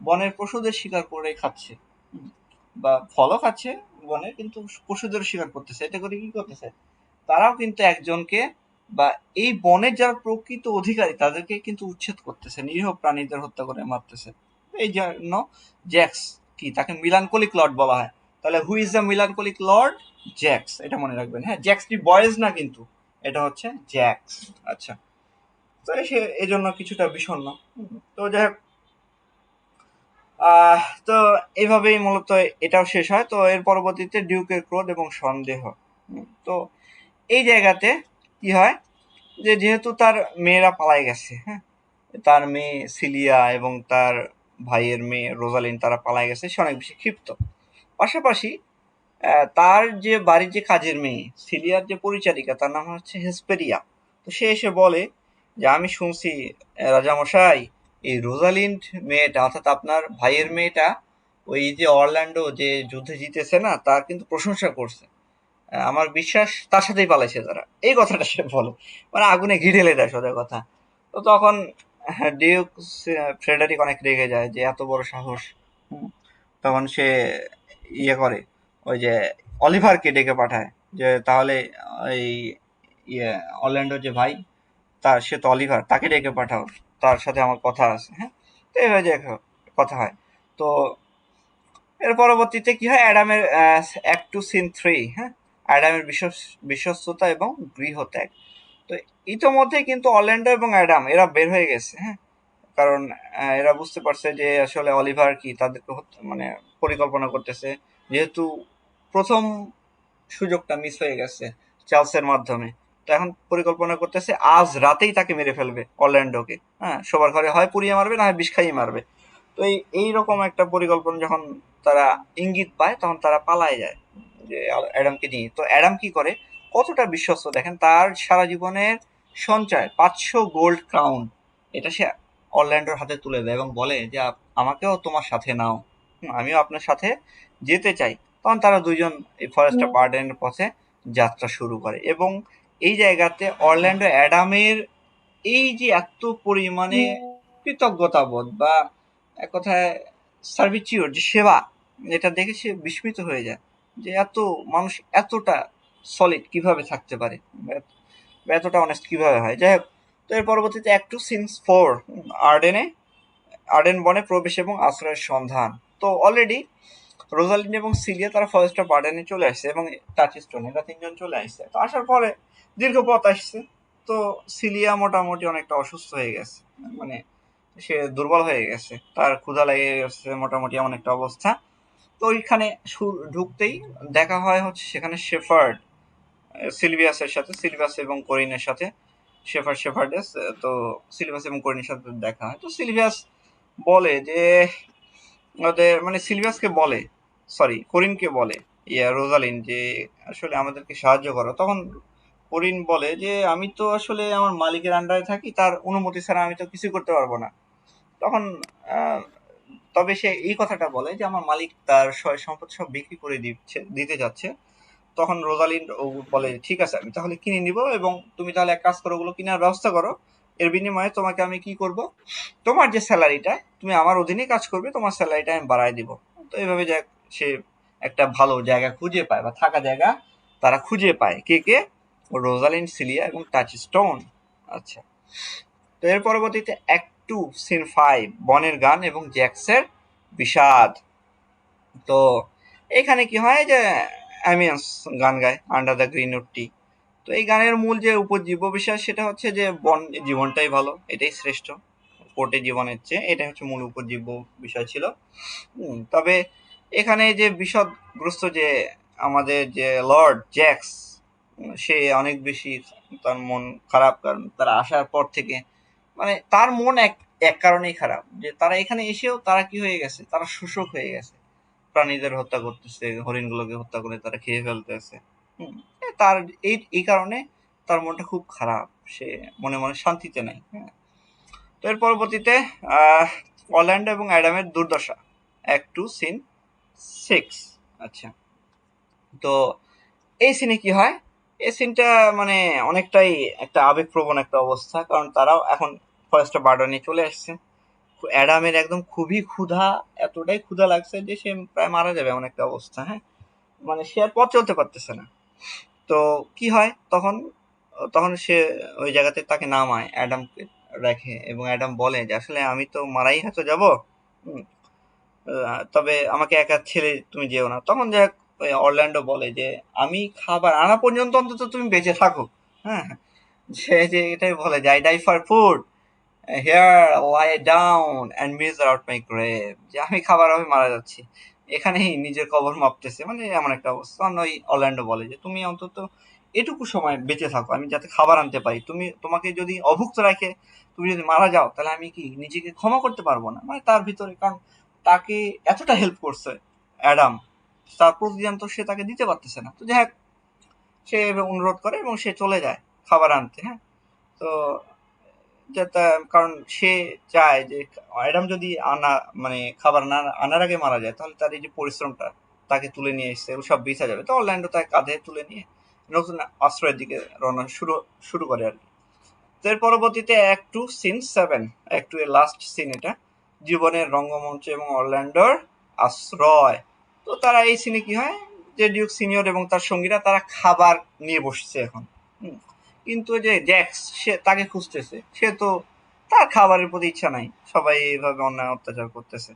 বনের পশুদের শিকার করে খাচ্ছে, বা ফলও খাচ্ছে বনের, কিন্তু পশুদের শিকার করতেছে। এতে করে কি করতেছে, তারাও কিন্তু একজনকে বা এই বনের যারা প্রকৃত অধিকারী তাদেরকে কিন্তু উচ্ছেদ করতেছে, নিরীহ প্রাণীদের হত্যা করে মারতেছে। এই জন্য জ্যাক্স কি, তাকে মিলানকোলিক লর্ড বলা হয়। তাহলে who is the melancholic lord? Jaques, এটা মনে রাখবেন। হ্যাঁ, জ্যাক্সটি বয়েজ না কিন্তু, এটা হচ্ছে জ্যাক্স। আচ্ছা, তো সে এই জন্য কিছুটা বিষণ্ণ। তো যাই হোক, তো এইভাবেই মূলত এটাও শেষ হয়। তো এর পরবর্তীতে ডিউকের ক্রোধ এবং সন্দেহ। তো এই জায়গাতে কি হয়, যে যেহেতু তার মেয়েরা পালাই গেছে, হ্যাঁ, তার মেয়ে সিলিয়া এবং তার ভাইয়ের মেয়ে রোজালিন তারা পালাই গেছে, সে অনেক বেশি ক্ষিপ্ত। পাশাপাশি তার যে বাড়ির যে কাজের মেয়ে সিলিয়ার যে পরিচারিকা, তার নাম হচ্ছে হেসপেরিয়া। তো সে এসে বলে যে আমি শুনছি রাজামশাই, এই রোজালিন্ড মেয়েটা অর্থাৎ আপনার ভাইয়ের মেয়েটা ওই যে অরল্যান্ডো যে যুদ্ধে জিতেছে না, তার কিন্তু প্রশংসা করছে। আমার বিশ্বাস তার সাথেই পালাইছে তারা, এই কথাটা সে বলে, মানে আগুনে ঘি ঢেলে দেয় সোজা কথা। তো তখন ডিউক ফ্রেডারিক অনেক রেগে যায় যে এত বড় সাহস। হুম, তখন সে ইয়ে করে, ওই যে অলিভারকে ডেকে পাঠায় যে তাহলে এই ইয়ে অরল্যান্ডোর যে ভাই, তার সে তো অলিভার, তাকে ডেকে পাঠাও, তার সাথে আমার কথা আছে। হ্যাঁ, তো এইভাবে যে কথা হয়। তো এর পরবর্তীতে কি হয়, অ্যাডামের অ্যাক্ট 2 সিন 3, হ্যাঁ, অ্যাডামের বিশ্বস্ততা এবং গৃহত্যাগ। তো ইতোমধ্যে কিন্তু অরল্যান্ডো এবং অ্যাডাম এরা বের হয়ে গেছে। হ্যাঁ, কারণ এরা বুঝতে পারছে যে আসলে অলিভার কি তাদেরকে মানে পরিকল্পনা করতেছে, যেহেতু প্রথম সুযোগটা মিস হয়ে গেছে চার্লসের মাধ্যমে। তো এখন পরিকল্পনা করতেছে আজ রাতেই তাকে মেরে ফেলবে অরল্যান্ডোকে। হ্যাঁ, সবার ঘরে হয় পুড়িয়ে মারবে, না হয় বিষ খাইয়ে মারবে। তো এইরকম একটা পরিকল্পনা যখন তারা ইঙ্গিত পায় তখন তারা পালায় যায় যে অ্যাডামকে নিয়ে। তো অ্যাডাম কি করে, কতটা বিশ্বস্ত দেখেন, তার সারা জীবনের সঞ্চয় 500 গোল্ড ক্রাউন এটা সে অরল্যান্ডোর হাতে তুলে দেয় এবং বলে যে আমাকেও তোমার সাথে নাও, আমিও আপনার সাথে যেতে চাই। তখন তারা দুইজন এই ফরেস্ট অফ আর্ডেনের পথে যাত্রা শুরু করে এবং এই জায়গাতে অরল্যান্ডো অ্যাডামের এই যে এত পরিমাণে কৃতজ্ঞতাবোধ বা এক কথায় সার্ভিচিউর যে সেবা, এটা দেখে সে বিস্মিত হয়ে যায় যে এত মানুষ এতটা সলিড কিভাবে থাকতে পারে বা এতটা অনেস্ট কিভাবে হয়। যাই হোক, তো এর পরবর্তীতে অ্যাক্ট 2 সিন 4 আর্ডেন বনে প্রবেশ এবং আশ্রয়ের সন্ধান। তো অলরেডি রোজালিন্ড এবং সিলিয়া তারা ফরেস্ট অফ আর্ডেনে চলে আসছে এবং টাচস্টোন, এরা তিনজন চলে আসছে। তো আসার পরে দীর্ঘ পথ আসছে। তো সিলিয়া মোটামুটি অনেকটা অসুস্থ হয়ে গেছে, মানে সে দুর্বল হয়ে গেছে, তার ক্ষুধা লেগে গেছে মোটামুটি এমন একটা অবস্থা। তো ওইখানে ঢুকতেই দেখা হয় হচ্ছে সেখানে শেফার্ড সিলভিয়াস এবং করিনের সাথে শেফার্ডেস। তো সিলভিয়াস এবং করিনের সাথে দেখা হয়। তো সিলভিয়াস বলে যে ওদের মানে সিলভিয়াসকে বলে, সরি করিনকে বলে রোজালিন যে আসলে আমাদেরকে সাহায্য করো। তখন করিন বলে যে আমি তো আসলে আমার মালিকের আন্ডারে থাকি, তার অনুমতি ছাড়া আমি তো কিছু করতে পারবো না। তখন তবে সে এই কথাটা বলে যে আমার মালিক তার সয় সম্পদ সব বিক্রি করে দিতে যাচ্ছে। তখন রোজালিন বলে ঠিক আছে আমি তাহলে কিনে নিব এবং তুমি তাহলে এক কাজ করো, ওগুলো কেনার ব্যবস্থা করো, এর বিনিময়ে তোমাকে আমি কি করব, তোমার যে স্যালারিটা তুমি আমার অধীনে কাজ করবে, তোমার স্যালারিটা আমি বাড়ায় দিব। তো এইভাবে সে একটা ভালো জায়গা খুঁজে পায় বা থাকা জায়গা তারা খুঁজে পায়। কে রোজালিন, সিলিয়া এবং টাচস্টোন। আচ্ছা, তো এর পরবর্তীতে অ্যাক্ট 2 সিন 5 বনের গান এবং জ্যাক্সের বিষাদ। তো এখানে কি হয় যে অ্যামিয়ান্স গান গায় আন্ডার দ্য গ্রিন টি। তো এই গানের মূল যে উপজীব্য বিষয় সেটা হচ্ছে যে বন জীবনটাই ভালো, এটাই শ্রেষ্ঠ কোর্টে জীবনের চেয়ে, এটা হচ্ছে মূল উপজীব্য বিষয় ছিল। তবে এখানে যে বিষদগ্রস্ত যে আমাদের যে লর্ড জ্যাক্স, সে অনেক বেশি তার মন খারাপ, কারণ তারা আসার পর থেকে মানে তার মন এক কারণেই খারাপ যে তারা এখানে এসেও তারা কি হয়ে গেছে, তারা শোষক হয়ে গেছে, প্রাণীদের হত্যা করতেছে, হরিণগুলোকে হত্যা করে তারা খেয়ে ফেলতেছে। তার এই কারণে তার মনটা খুব খারাপ, সে মনে মনে শান্তিতে নাই। হ্যাঁ, তো এর পরবর্তীতে অরল্যান্ডো এবং অ্যাডামের দুর্দশা, অ্যাক্ট 2 সিন 6। আচ্ছা, তো এই সিনে কি হয়, এই সিনটা মানে অনেকটাই একটা আবেগপ্রবণ একটা অবস্থা, কারণ তারাও এখন ফরেস্টে বার্ডার নিয়ে চলে আসছে। অ্যাডামের একদম খুবই ক্ষুধা, এতটাই ক্ষুধা লাগছে যে সে প্রায় মারা যাবে এমন একটা অবস্থা। হ্যাঁ, মানে সে আর পথ চলতে পারতেছে না। তো কি হয় তখন, তখন সে ওই জায়গাতে তাকে নামায়, অ্যাডামকে রাখে এবং অ্যাডাম বলে যে আসলে আমি তো মারাই হয়তো যাব, তবে আমাকে একা ছেড়ে তুমি যেও না। তখন যাক ওই অরল্যান্ডো বলে যে আমি খাবার আনা পর্যন্ত অন্তত তুমি বেঁচে থাকো। হ্যাঁ, সে যে এটাই বলে যে I die for food, here lie down and measure out my grave, যে আমি খাবার অভাবে মারা যাচ্ছি, এখানেই নিজের কবর মাপতেছে, মানে এমন একটা অবস্থা। ওই অরল্যান্ডো বলে যে তুমি অন্তত এটুকু সময় বেঁচে থাকো, আমি যাতে খাবার আনতে পারি, তোমাকে যদি অভুক্ত রাখে তুমি যদি মারা যাও তাহলে আমি কি নিজেকে ক্ষমা করতে পারবো না। মানে তার ভিতরে, কারণ তাকে এতটা হেল্প করছে অ্যাডাম, তার প্রতিদান তো সে তাকে দিতে পারতেছে না। তো যাই হোক, সে অনুরোধ করে এবং সে চলে যায় খাবার আনতে। হ্যাঁ, তো কারণ সে চায় যে অ্যাডাম যদি মানে খাবার আনার আগে মারা যায় তাহলে তার এই যে পরিশ্রমটা তাকে তুলে নিয়ে এসছে সব বিছা যাবে। তো অরল্যান্ডো তাকে কাঁধে তুলে নিয়ে নতুন আশ্রয়ের দিকে রওনা শুরু করে আর কি। তো এর পরবর্তীতে অ্যাক্ট 2 সিন 7, অ্যাক্ট 2 এর লাস্ট সিন এটা, জীবনের রঙ্গমঞ্চ এবং অরল্যান্ডোর আশ্রয়। তো তারা এই সিনে কি হয় যে ডিউক সিনিয়র এবং তার সঙ্গীরা তারা খাবার নিয়ে বসছে এখন। কিন্তু যে জ্যাক্স সে তাকে খুঁজতেছে, সে তো তার খাবারের প্রতি ইচ্ছা নাই, সবাই এইভাবে অন্যায় অত্যাচার করতেছে।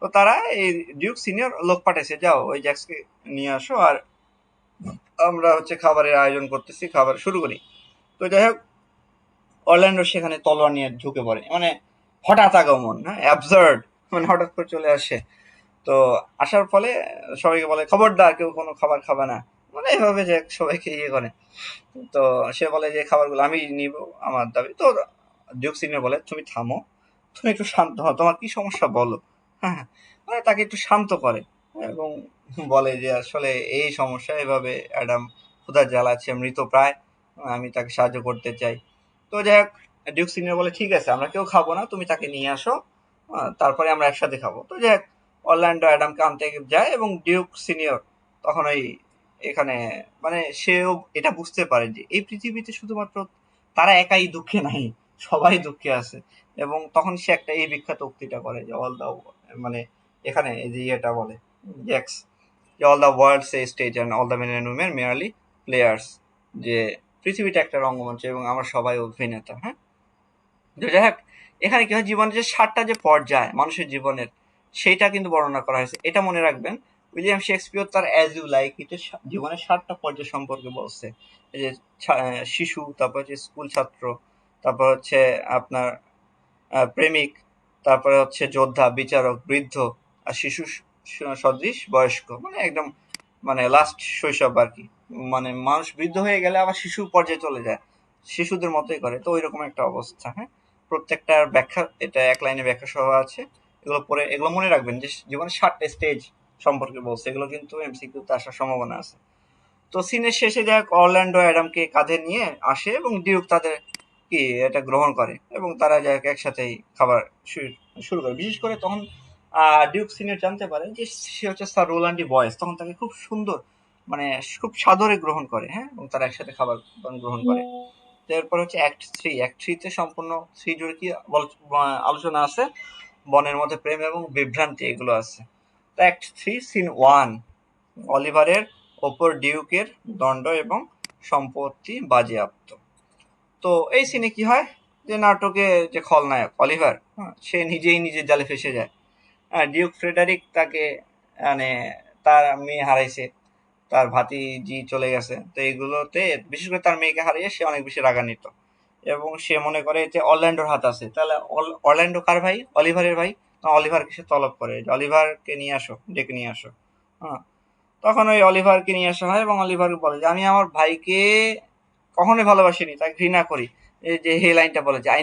তো তারা এই ডিউক সিনিয়র লোক পাঠাইছে, যাও ওই জ্যাক্সকে নিয়ে আসো আর আমরা হচ্ছে খাবারের আয়োজন করতেছি, খাবার শুরু করি। তো যাই হোক, অরল্যান্ডো সেখানে তলোয়ার নিয়ে ঢুকে পড়ে, মানে হঠাৎ আগমন, হ্যাঁ অ্যাবসার্ড, মানে হঠাৎ করে চলে আসে। তো আসার ফলে সবাইকে বলে খবরদার কেউ কোনো খাবার খাবে না, মানে এভাবে যে সবাইকে ইয়ে করে। তো সে বলে যে খাবারগুলো আমি নিব, আমার দাবি। তো ডিউক সিনিয়র বলে তুমি থামো, তুমি একটু শান্ত হও, তোমার কি সমস্যা বলো। হ্যাঁ, মানে তাকে একটু শান্ত করে এবং বলে যে আসলে এই সমস্যা, এভাবে অ্যাডাম ক্ষুধার জ্বালাচ্ছে, মৃতপ্রায়, আমি তাকে সাহায্য করতে চাই। তো যাই হোক, ডিউক সিনিয়র বলে ঠিক আছে, আমরা কেউ খাবো না, তুমি তাকে নিয়ে আসো, তারপরে আমরা একসাথে খাবো। তো যাই হোক, অরল্যান্ডো অ্যাডামকে আনতে যায় এবং ডিউক সিনিয়র তখন ওই এখানে মানে সেও এটা বুঝতে পারে যে এই পৃথিবীতে শুধুমাত্র তারা একাই দুঃখে নাই, সবাই দুঃখে আছে। এবং তখন সে একটা এই বিখ্যাত উক্তিটা করে যে অল দা, মানে এখানে এই যে ইয়েটা বলে জ্যাক্স, যে all the world's a stage and all the men and women merely players, যে পৃথিবীটা একটা রঙ্গমঞ্চ এবং আমরা সবাই অভিনেতা। হ্যাঁ, তো যাই হোক, এখানে কি হয়, জীবনের যে 7টা যে পর্যায় মানুষের জীবনের, সেইটা কিন্তু বর্ণনা করা হয়েছে। এটা মনে রাখবেন, উইলিয়াম শেক্সপিয়র তার অ্যাজ ইউ লাইক ইটে জীবনের 7টা পর্যায় সম্পর্কে বলছে। এই যে শিশু, তারপর হচ্ছে স্কুল ছাত্র, তারপর হচ্ছে আপনার প্রেমিক, তারপরে হচ্ছে যোদ্ধা, বিচারক, বৃদ্ধ, আর শিশু সদৃশ বয়স্ক, মানে একদম মানে লাস্ট শৈশব আর কি। মানে মানুষ বৃদ্ধ হয়ে গেলে আবার শিশু পর্যায়ে চলে যায়, শিশুদের মতোই করে। তো ওইরকম একটা অবস্থা। হ্যাঁ, প্রত্যেকটার ব্যাখ্যা, এটা এক লাইনে ব্যাখ্যা সহ আছে, এগুলো পরে এগুলো মনে রাখবেন যে জীবনের 7টা স্টেজ সম্পর্কে বলছে। এগুলো কিন্তু এমসিকিউতে আসার সম্ভাবনা আছে। তো সিনের শেষে যাক, অরল্যান্ডো অ্যাডামকে কাঁধে নিয়ে আসে এবং ডিউক তাদের কি এটা গ্রহণ করে এবং তারা যাক একসাথেই খাবার শুরু করে। বিশেষ করে তখন ডিউক সিনিয়র জানতে পারে যে সে হচ্ছে স্যার রোল্যান্ডি বয়েস, তখন তাকে খুব সুন্দর মানে খুব সাদরে গ্রহণ করে। হ্যাঁ, এবং তারা একসাথে খাবার গ্রহণ করে। তো এরপর হচ্ছে অ্যাক্ট থ্রিতে সম্পূর্ণ থ্রি জুড়ে কি আলোচনা আছে, বনের মধ্যে প্রেম এবং বিভ্রান্তি, এগুলো আছে। তো অ্যাক্ট 3 সিন 1, অলিভারের ওপর ডিউকের দণ্ড এবং সম্পত্তি বাজেয়াপ্ত। তো এই সিনে কি হয়, যে নাটকে যে খলনায়ক অলিভার, সে নিজেই নিজের জালে ফেসে যায়। ডিউক ফ্রেডারিক তাকে মানে তার মেয়ে হারাইছে, তার ভাতিজি চলে গেছে, তো এইগুলোতে বিশেষ করে তার মেয়েকে হারিয়ে সে অনেক বেশি রাগান্বিত এবং সে মনে করে যে অরল্যান্ডোর হাত আছে। তাহলে অরল্যান্ডো কার ভাই? অলিভারের ভাই। অলিভারকে সে তলব করে যে অলিভারকে নিয়ে আসো, ডেকে নিয়ে আসো। হ্যাঁ, তখন ওই অলিভারকে নিয়ে আসা হয় এবং অলিভার বলে যে আমি আমার ভাইকে কখনোই ভালোবাসিনি, তাকে ঘৃণা করি। এই যে এই লাইনটা বলে যে I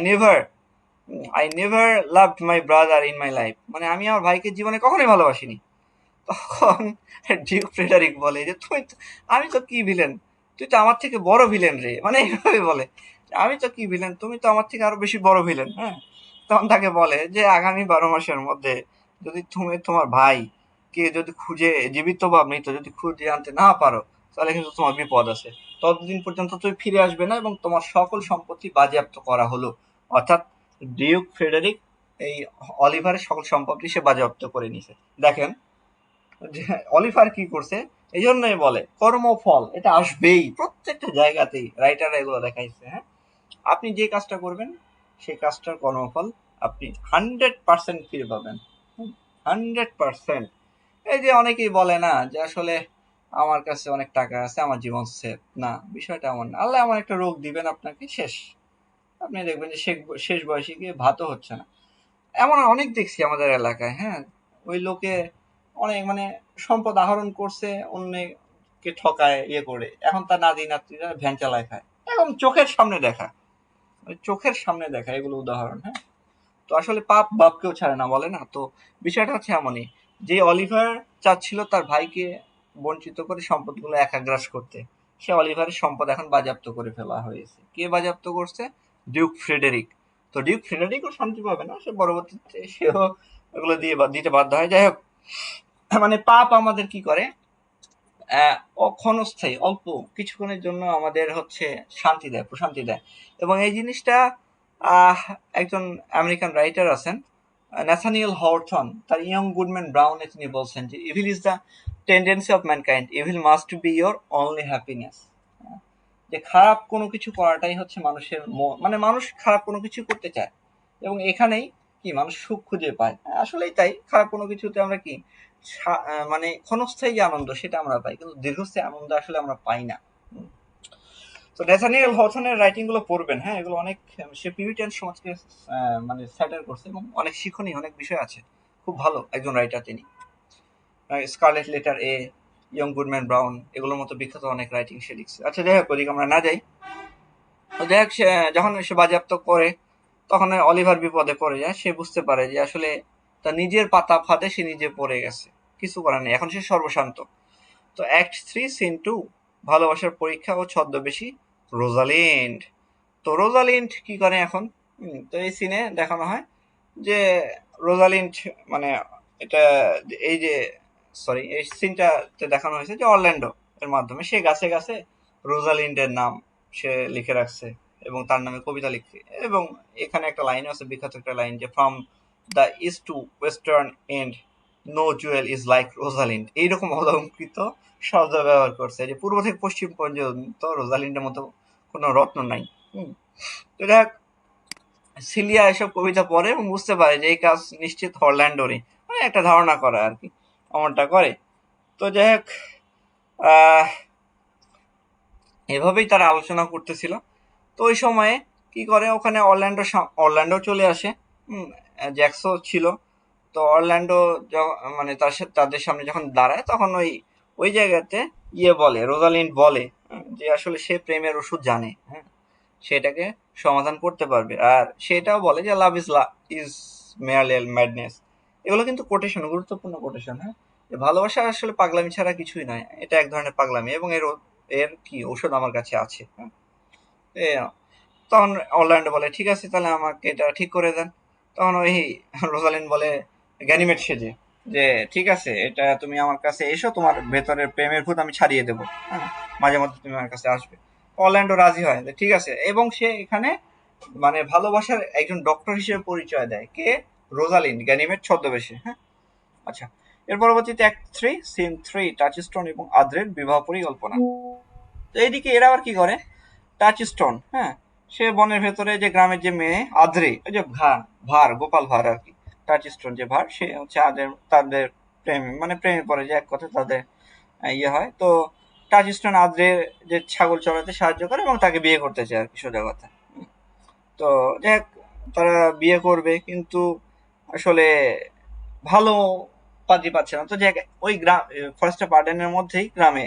never loved my brother in my life, মানে আমি আমার ভাইকে জীবনে কখনোই ভালোবাসিনি। তখন ডিউক ফ্রেডারিক বলে যে আমি তো কি ভিলেন, তুই তো আমার থেকে বড় ভিলেন রে, মানে এইভাবে বলে আমি তো কি ভিলেন, তুমি তো আমার থেকে আরো বেশি বড় ভিলেন। হ্যাঁ, তখন তাকে বলে যে আগামী 12 মাসের মধ্যে যদি তুমি তোমার ভাই কে যদি খুঁজে, জীবিত বা মৃত, যদি খুঁজে আনতে না পারো, তাহলে কিন্তু তোমার বিপদ আছে। ততদিন পর্যন্ত তুমি ফিরে আসবে না এবং তোমার সকল সম্পত্তি বাজেয়াপ্ত করা হলো। অর্থাৎ ডিউক ফ্রেডারিক এই অলিভারের সকল সম্পত্তি সে বাজেয়াপ্ত করে নিছে। দেখেন যে অলিভার কি করছে, এই জন্যই বলে কর্মফল এটা আসবেই, প্রত্যেকটা জায়গাতেই রাইটাররা এগুলো দেখাইছে। হ্যাঁ, আপনি যে কাজটা করবেন সেই কাজটার কর্মফল আপনি 100% ফিরে পাবেন, 100%। এই যে অনেকেই বলে না যে আসলে আমার কাছে অনেক টাকা আছে, আমার জীবন সেফ, না, বিষয়টা এমন না। আল্লাহ এমন একটা রোগ দিবেন আপনাকে, শেষ, আপনি দেখবেন যে শেষ বয়সে গিয়ে ভাতও হচ্ছে না। এমন অনেক দেখছি আমাদের এলাকায়। হ্যাঁ, ওই লোকে অনেক মানে সম্পদ আহরণ করছে, অন্যকে ঠকায় ইয়ে করে, এখন তার নাতি নাতনিরা ভ্যান চালায় খায়, এবং চোখের সামনে দেখা, চোখের সামনে দেখা এগুলো উদাহরণ। হ্যাঁ, তো আসলে পাপ বাপকেও ছাড়ে না, বলে না। তো বিষয়টা হচ্ছে এমনই, যে অলিভার চাচ্ছিল তার ভাইকে বঞ্চিত করে সম্পদগুলো একাগ্রাস করতে, সে অলিভারের সম্পদ এখন বাজেয়াপ্ত করে ফেলা হয়েছে। কে বাজেয়াপ্ত করছে? Duke Frederick. তো ডিউক ফ্রেডেরিকও শান্তি পাবে না, সে পরবর্তীতে সেও এগুলো দিতে বাধ্য হয়। যাই হোক, মানে পাপ আমাদের কি করে, ক্ষণস্থায়ী অল্প কিছুক্ষণের জন্য আমাদের হচ্ছে শান্তি দেয়, প্রশান্তি দেয়। এবং এই জিনিসটা একজন আমেরিকান রাইটার আছেন, ন্যাথানিয়েল হawthorne, তার ইয়ং গুডম্যান ব্রাউনে তিনি বলছেন যে evil is the tendency of mankind, evil must be your only happiness. যে খারাপ কোনো কিছু করাটাই হচ্ছে মানুষের মানে মানুষ খারাপ কোনো কিছু করতে চায় এবং এখানেই কি মানুষ সুখ খুঁজে পায়। আসলেই তাই, খারাপ কোনো কিছুতে আমরা কি মানে ক্ষণস্থায়ী যে আনন্দ সেটা আমরা পাই, কিন্তু দীর্ঘস্থায়ী আনন্দ আসলে আমরা পাই না। তো ন্যাথানিয়েল হথর্নের রাইটিং গুলো পড়বেন। হ্যাঁ, এগুলো অনেক, সে পিউরিটান সমাজকে মানে স্যাটার করছে এবং অনেক শিক্ষণীয় অনেক বিষয় আছে। খুব ভালো একজন রাইটার তিনি। Scarlet Letter, Young Goodman Brown, এগুলোর মতো বিখ্যাত অনেক রাইটিং সে লিখছে। আচ্ছা, যাই হোক, ওদিকে আমরা না যাই। তো যাই হোক, যখন সে বাজেয়াপ্ত করে তখন অলিভার বিপদে পড়ে যায়। সে বুঝতে পারে যে আসলে তার নিজের পাতা ফাঁদে সে নিজে পড়ে গেছে, কিছু করার নেই, এখন সে সর্বশান্ত। তো অ্যাক্ট 3 সিন 2, ভালোবাসার পরীক্ষা ও ছদ্মবেশী রোজালিন্ড। তো রোজালিন্ড কি করে এখন? তো এই সিনে দেখানো হয় যে রোজালিন্ড মানে এটা এই যে সরি এই সিনটাতে দেখানো হয়েছে যে অরল্যান্ডো এর মাধ্যমে সে গাছে গাছে রোজালিন্ডের নাম সে লিখে রাখছে এবং তার নামে কবিতা লিখছে। এবং এখানে একটা লাইন আছে, বিখ্যাত একটা লাইন, যে from the east to western end no jewel is like Rosalind. এইরকম অলঙ্কৃত শব্দ ব্যবহার করছে, যে পূর্ব থেকে পশ্চিম পর্যন্ত রোজালিন্ডের মতো কোনো রত্ন নাই। তো দেখ সিলিয়া এসব কবিতা পড়ে এবং বুঝতে পারে যে এই কাজ নিশ্চিত অরল্যান্ডোরই, মানে একটা ধারণা করা আর কি, এমনটা করে। তো যাই হোক এভাবেই তারা আলোচনা করতেছিল। তো ওই সময়ে কি করে, ওখানে অরল্যান্ডো চলে আসে, জ্যাক্সও ছিল। তো অরল্যান্ডো মানে তাদের সামনে যখন দাঁড়ায় তখন ওই জায়গাতে বলে, রোজালিন্ড বলে যে আসলে সে প্রেমের ওষুধ জানে, হ্যাঁ, সেটাকে সমাধান করতে পারবে। আর সেটাও বলে যে লাভ ইজ মেয়ারলি ম্যাডনেস। এগুলো কিন্তু কোটেশন, গুরুত্বপূর্ণ কোটেশন, হ্যাঁ, যে ভালোবাসা আসলে পাগলামি ছাড়া কিছুই নয়, এটা এক ধরনের পাগলামি এবং এর কি ঔষধ আমার কাছে আছে, হ্যাঁ। তখন অরল্যান্ডো বলে ঠিক আছে তাহলে আমাকে এটা ঠিক করে দেন। তখন ওই রোজালিন্ড বলে গ্যানিমেড সেজে যে ঠিক আছে, এটা তুমি আমার কাছে এসো, তোমার ভেতরের প্রেমের ভূত আমি ছাড়িয়ে দেবো, হ্যাঁ, মাঝে মধ্যে তুমি আমার কাছে আসবে। অরল্যান্ডো রাজি হয় যে ঠিক আছে, এবং সে এখানে মানে ভালোবাসার একজন ডক্টর হিসেবে পরিচয় দেয়, কে? রোজালিন্ড, গ্যানিমেড ছদ্মবেশে, হ্যাঁ। আচ্ছা, এর পরবর্তীতে অ্যাক্ট 3 সিন 3, টাচস্টোন এবং আদ্রের বিবাহ পরিকল্পনা। তো এইদিকে এরা আবার কি করে, টাচস্টোন, হ্যাঁ, সে বনের ভেতরে যে গ্রামের যে মেয়ে আদ্রে, ওই যে ভার গোপাল ভাঁড় আর কি, টাচস্টোন যে ভার, সে হচ্ছে তাদের প্রেমে পড়ে, যে এক কথা তাদের হয়। তো টাচস্টোন আদ্রের যে ছাগল চড়াতে সাহায্য করে এবং তাকে বিয়ে করতে চায় আর কি, সোজা কথা। তো যাই হোক, তারা বিয়ে করবে, কিন্তু আসলে ভালো পাত্রী পাচ্ছে না। তো যাই ওই ফরেস্টের পার্ডেনের মধ্যেই গ্রামে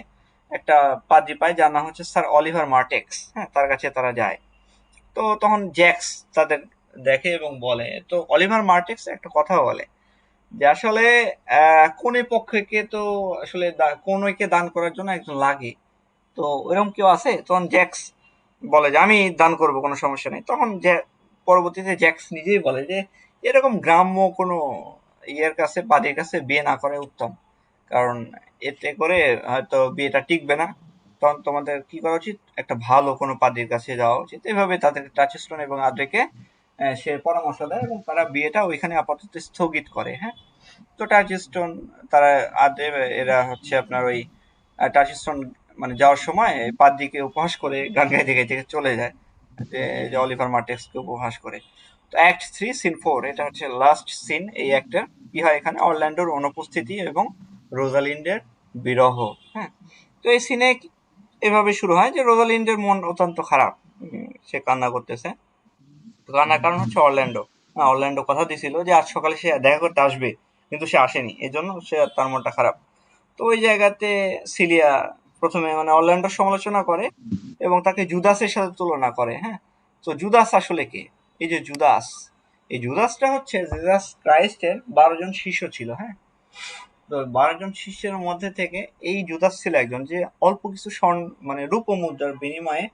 একটা পাদ্রী পায়, যার নাম হচ্ছে স্যার অলিভার মার্টেক্স, হ্যাঁ, তার কাছে তারা যায়। তো তখন জ্যাক্স তাদের দেখে এবং বলে, তো অলিভার মার্টেক্স একটা কথা বলে যে আসলে কনে পক্ষকে তো আসলে কনেকে দান করার জন্য একজন লাগে, তো এরকম কেউ আছে? তখন জ্যাক্স বলে যে আমি দান করব, কোনো সমস্যা নেই। তখন পরবর্তীতে জ্যাক্স নিজেই বলে যে এরকম গ্রাম্য কোনো কাছে, পাদ্রীর কাছে বিয়ে না করাই উত্তম, কারণ এতে করে হয়তো বিয়েটা টিকবে না। তখন তোমাদের কি করা উচিত, একটা ভালো কোনো পাদ্রীর কাছে যাওয়া উচিত। এভাবে তাদের টাচস্টোন এবং আদ্রেকে সে পরামর্শ দেয় এবং তারা বিয়েটা ওইখানে আপাতত স্থগিত করে, হ্যাঁ। তো টাচস্টোন তারা এরা হচ্ছে আপনার ওই টাচস্টোন মানে যাওয়ার সময় পাদ্রীকে উপহাস করে গান গাইতে গাইতে চলে যায়, যে অলিভার মার্টেক্সকে উপহাস করে। তো অ্যাক্ট 3 সিন 4, এটা হচ্ছে লাস্ট সিন এই অ্যাক্টের। কি হয় এখানে, অরল্যান্ডোর অনুপস্থিতি এবং রোজালিন্ডের বিরহ, হ্যাঁ। তো এই সিনে এভাবে শুরু হয় যে রোজালিন্ডের মন অত্যন্ত খারাপ, সে কান্না করতেছে। কান্নার কারণ হচ্ছে অরল্যান্ডো। অরল্যান্ডো কথা দিছিল যে আজ সকালে সে দেখা করতে আসবে, কিন্তু সে আসেনি, এই জন্য তার মনটা খারাপ। তো ওই জায়গাতে সিলিয়া প্রথমে মানে অরল্যান্ডোর সমালোচনা করে এবং তাকে জুদাসের সাথে তুলনা করে, হ্যাঁ। তো জুদাস আসলে কে? এই যে জুদাস, এই জুদাসটা হচ্ছে জিসাস ক্রাইস্টের 12 জন শিষ্য ছিল, হ্যাঁ। তো 12 জন শিষ্যের মধ্যে থেকে এই জুদাস ছিল একজন যে অল্প কিছু মানে রূপ ও মুদ্রার বিনিময়ে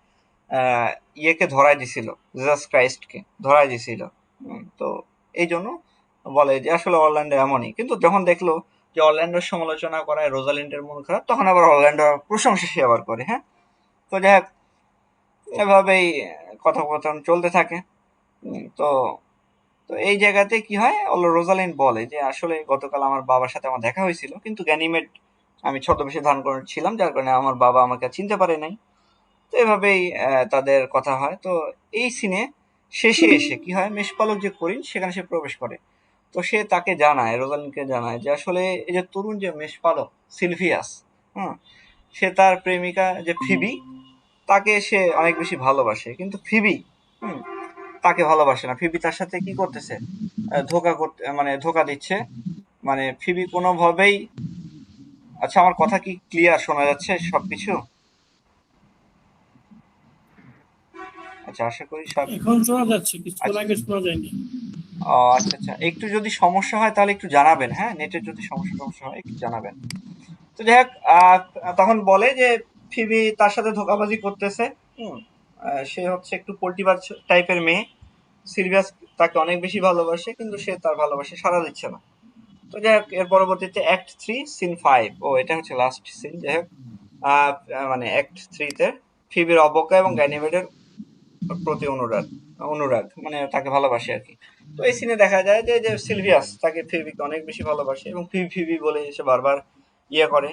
ইয়েকে ধরাই দিছিল, জিসাস ক্রাইস্টকে ধরাই দিছিল। তো এই জন্য বলে যে আসলে অরল্যান্ডো এমনই। কিন্তু যখন দেখলো যে অরল্যান্ডোর সমালোচনা করায় রোজালিন্ডের মন খারাপ, তখন আবার অরল্যান্ডোর প্রশংসা সে আবার করে, হ্যাঁ। তো যাই হোক, এভাবেই কথোপকথন চলতে থাকে। তো তো এই জায়গাতে কি হয়, রোজালিন্ড বলে যে আসলে গতকাল আমার বাবার সাথে আমার দেখা হয়েছিল, কিন্তু গ্যানিমেড আমি ছদ্মবেশে ধারণ করেছিলাম, যার কারণে আমার বাবা আমাকে চিনতে পারে নাই। তো এভাবেই তাদের কথা হয়। তো এই সিনে শেষে এসে কি হয়, মেষপালক যে করিন সেখানে সে প্রবেশ করে। তো সে তাকে জানায়, রোজালিন্ডকে জানায় যে আসলে এই যে তরুণ যে মেষপালক সিলভিয়াস, হ্যাঁ, সে তার প্রেমিকা যে ফিবি, তাকে সে অনেক বেশি ভালোবাসে, কিন্তু ফিবি তাকে ভালোবাসে না। ফিবি তার সাথে কি করতেছে, ধোকা দিচ্ছে, মানে ফিবি কোনোভাবেই। আচ্ছা, আমার কথা কি ক্লিয়ার শোনা যাচ্ছে সবকিছু? আচ্ছা, আশা করি সব। এখন শোনা যাচ্ছে, কিছুক্ষণ আচ্ছা আগে শোনা যায়নি। ও আচ্ছা আচ্ছা, একটু যদি সমস্যা হয় তাহলে একটু জানাবেন, হ্যাঁ, নেটের যদি সমস্যা হয় একটু জানাবেন। তো যাই হোক, তখন বলে যে ফিবি তার সাথে ধোঁকাবাজি করতেছে। হুম। সে হচ্ছে একটু পোল্টিবাজ টাইপের মেয়ে। সিলভিয়াস তাকে অনেক বেশি ভালোবাসে, কিন্তু সে তার ভালোবাসে সাড়া দিচ্ছে না। তো যাই হোক, এর পরবর্তীতে অ্যাক্ট 3 সিন 5, ও এটা হচ্ছে লাস্ট সিন। যাই হোক, মানে অ্যাক্ট 3 তে ফিবির অবজ্ঞা এবং গ্যানিমেডের প্রতি অনুরাগ মানে তাকে ভালোবাসে আর কি। তো এই সিনে দেখা যায় যে যে সিলভিয়াস তাকে ফিবিকে অনেক বেশি ভালোবাসে এবং ফিবি ফিবি বলে এসে বারবার ইয়ে করে।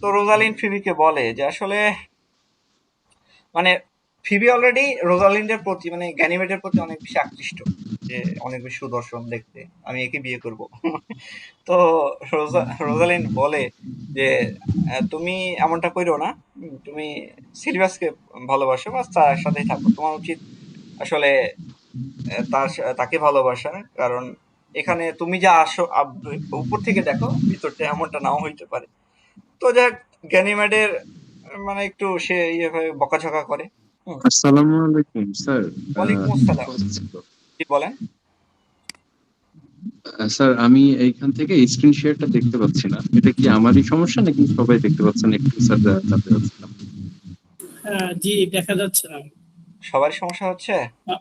তো রোজালিন ফিবিকে বলে যে আসলে মানে ফিবি অলরেডি রোজালিন্ডের প্রতি মানে গ্যানিমেডের প্রতি অনেক বেশি আকৃষ্ট, যে অনেক বেশি সুদর্শন দেখতে, আমি একে বিয়ে করব। তো রোজালিন্ড বলে যে তুমি এমনটা কইরো না, তুমি সিলভিয়াসকে ভালোবাসো বা তার সাথেই থাকো, তোমার উচিত আসলে তাকে ভালোবাসা। কারণ এখানে তুমি যা আসো উপর থেকে দেখো, ভিতরটা এমনটা নাও হইতে পারে। তো যাক, গ্যানিমেডের মানে একটু সে ইয়ে বকাঝকা করে। হুম। আসসালামু আলাইকুম স্যার। ওয়ালাইকুম আসসালাম। কথা ছিল। জি বলেন। স্যার আমি এইখান থেকে স্ক্রিন শেয়ারটা দেখতে পাচ্ছি না, এটা কি আমারই সমস্যা নাকি সবাই দেখতে পাচ্ছেন? একটু স্যার জানতে চাচ্ছিলাম। জি, দেখা যাচ্ছে না। সবারই সমস্যা হচ্ছে। ও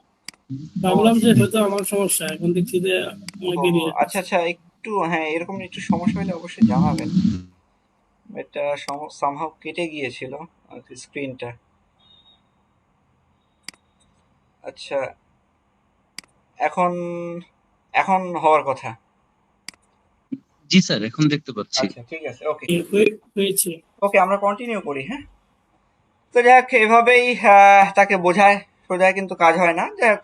ভাবলাম যে হয়তো আমার সমস্যা, এখন দেখছি যে ও, অনেকেরই আচ্ছা হচ্ছে। আচ্ছা, একটু হ্যাঁ, এরকম একটু সমস্যা হলে অবশ্যই জানাবেন। এটা সামহাও কেটে গিয়েছিল স্ক্রিনটা। আচ্ছা, এখন এখন হওয়ার কথা। জি স্যার, এখন দেখতে পাচ্ছি। আচ্ছা ঠিক আছে, ওকে হয়েছে। ওকে, আমরা কন্টিনিউ করি, হ্যাঁ। তো যাক, এভাবেই তাকে বোঝায় সোজায়, কিন্তু কাজ হয় না। যাক,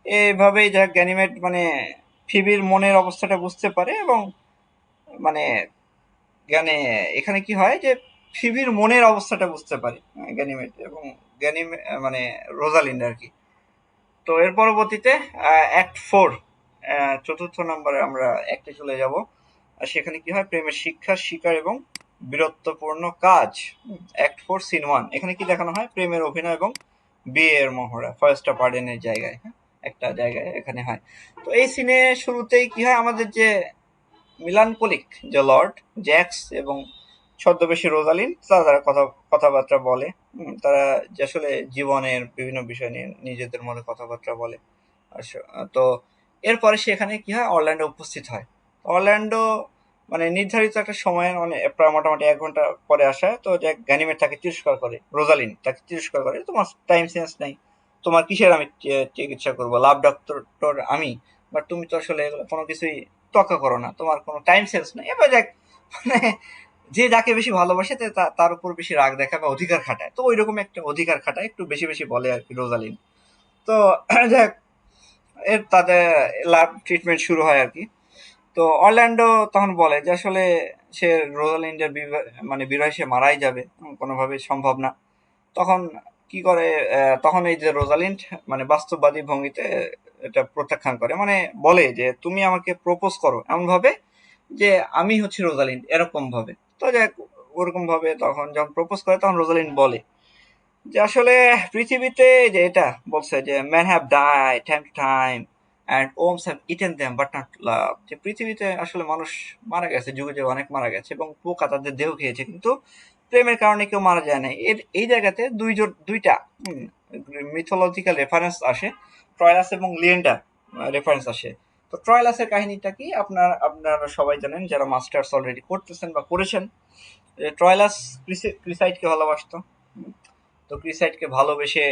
এভাবেই যাক গ্যানিমেড মানে ফিবির মনের অবস্থাটা বুঝতে পারে এবং মানে মানে এখানে কি হয় যে ফিবির মনের অবস্থাটা বুঝতে পারে গ্যানিমেড এবং মানে রোজালিন্ড আর কি। তো এর পরবর্তীতে অ্যাক্ট 4, চতুর্থ নম্বরে আমরা অ্যাক্টে চলে যাব। আর সেখানে কি হয়, প্রেমের শিক্ষা, শিকার এবং বীরত্বপূর্ণ কাজ। অ্যাক্ট 4 সিন 1, এখানে কি দেখানো হয়, প্রেমের অভিনয় এবং বিয়ের মহড়া ফয়েস্টা পার্ডেনের জায়গায়, হ্যাঁ, একটা জায়গায় এখানে হয়। তো এই সিনে শুরুতেই কি হয়, আমাদের যে মিলানকোলিক যে লর্ড জ্যাক্স এবং ছদ্মবেশী রোজালিন তারা কথাবার্তা বলে। তারা যে আসলে জীবনের বিভিন্ন বিষয় নিয়ে নিজেদের মধ্যে কথাবার্তা বলে। তো এরপরে সেখানে কি হয়, অরল্যান্ডো উপস্থিত হয়। অরল্যান্ডো মানে নির্ধারিত একটা সময়ের মানে প্রায় মোটামুটি 1 ঘন্টা পরে আসায়। তো যে গ্যানিমেড তাকে তিরস্কার করে, রোজালিন তাকে তিরস্কার করে, তোমার টাইম সেন্স নেই, তোমার কিসের আমি চিকিৎসা করবো, লাভ ডক্টর আমি, বাট তুমি তো আসলে এগুলো কোনো কিছুই তোয়াক্কা করো না, তোমার কোনো টাইম সেন্স নেই। এবার দেখ, মানে যে যাকে বেশি ভালোবাসে তার উপর বেশি রাগ দেখায় বা অধিকার খাটায়, তো ওইরকম একটা অধিকার খাটায়, একটু বেশি বেশি বলে আর কি রোজালিন। তো যাক, এর তাদের লাভ ট্রিটমেন্ট শুরু হয় আর কি। তো অরল্যান্ডো তখন বলে যে আসলে সে রোজালিন্ডের মানে বিরহে সে মারাই যাবে, কোনোভাবেই সম্ভব না। তখন কি করে, তখন এই যে রোজালিন্ড মানে বাস্তববাদী ভঙ্গিতে এটা প্রত্যাখ্যান করে, মানে বলে যে তুমি আমাকে প্রপোজ করো এমন ভাবে যে আমি হচ্ছি রোজালিন্ড, এরকম ভাবে। তো যাক, ওরকম ভাবে তখন যখন প্রপোজ করে, তখন রোজালিন্ড বলে যে আসলে পৃথিবীতে যে এটা বলছে যে man have die time to time and worms have eaten them but not love, যে পৃথিবীতে আসলে মানুষ মারা গেছে, যুগে যুগে অনেক মারা গেছে এবং পোকা তাদের দেহ খেয়েছে, কিন্তু প্রেমের কারণে কেউ মারা যায় না। এই জায়গাতে দুইটা মিথোলজিক্যাল রেফারেন্স আসে, ট্রয়লাস এবং লিয়েন্ডার রেফারেন্স আসে। তো ট্রয়লাসের কাহিনীটা কি, আপনারা সবাই জানেন যারা মাস্টার্স অলরেডি করতেছেন বা করেছেন। ট্রয়লাস ক্রিসাইডকে ভালোবাসতো। তো ক্রিসাইডকে ভালোবেসে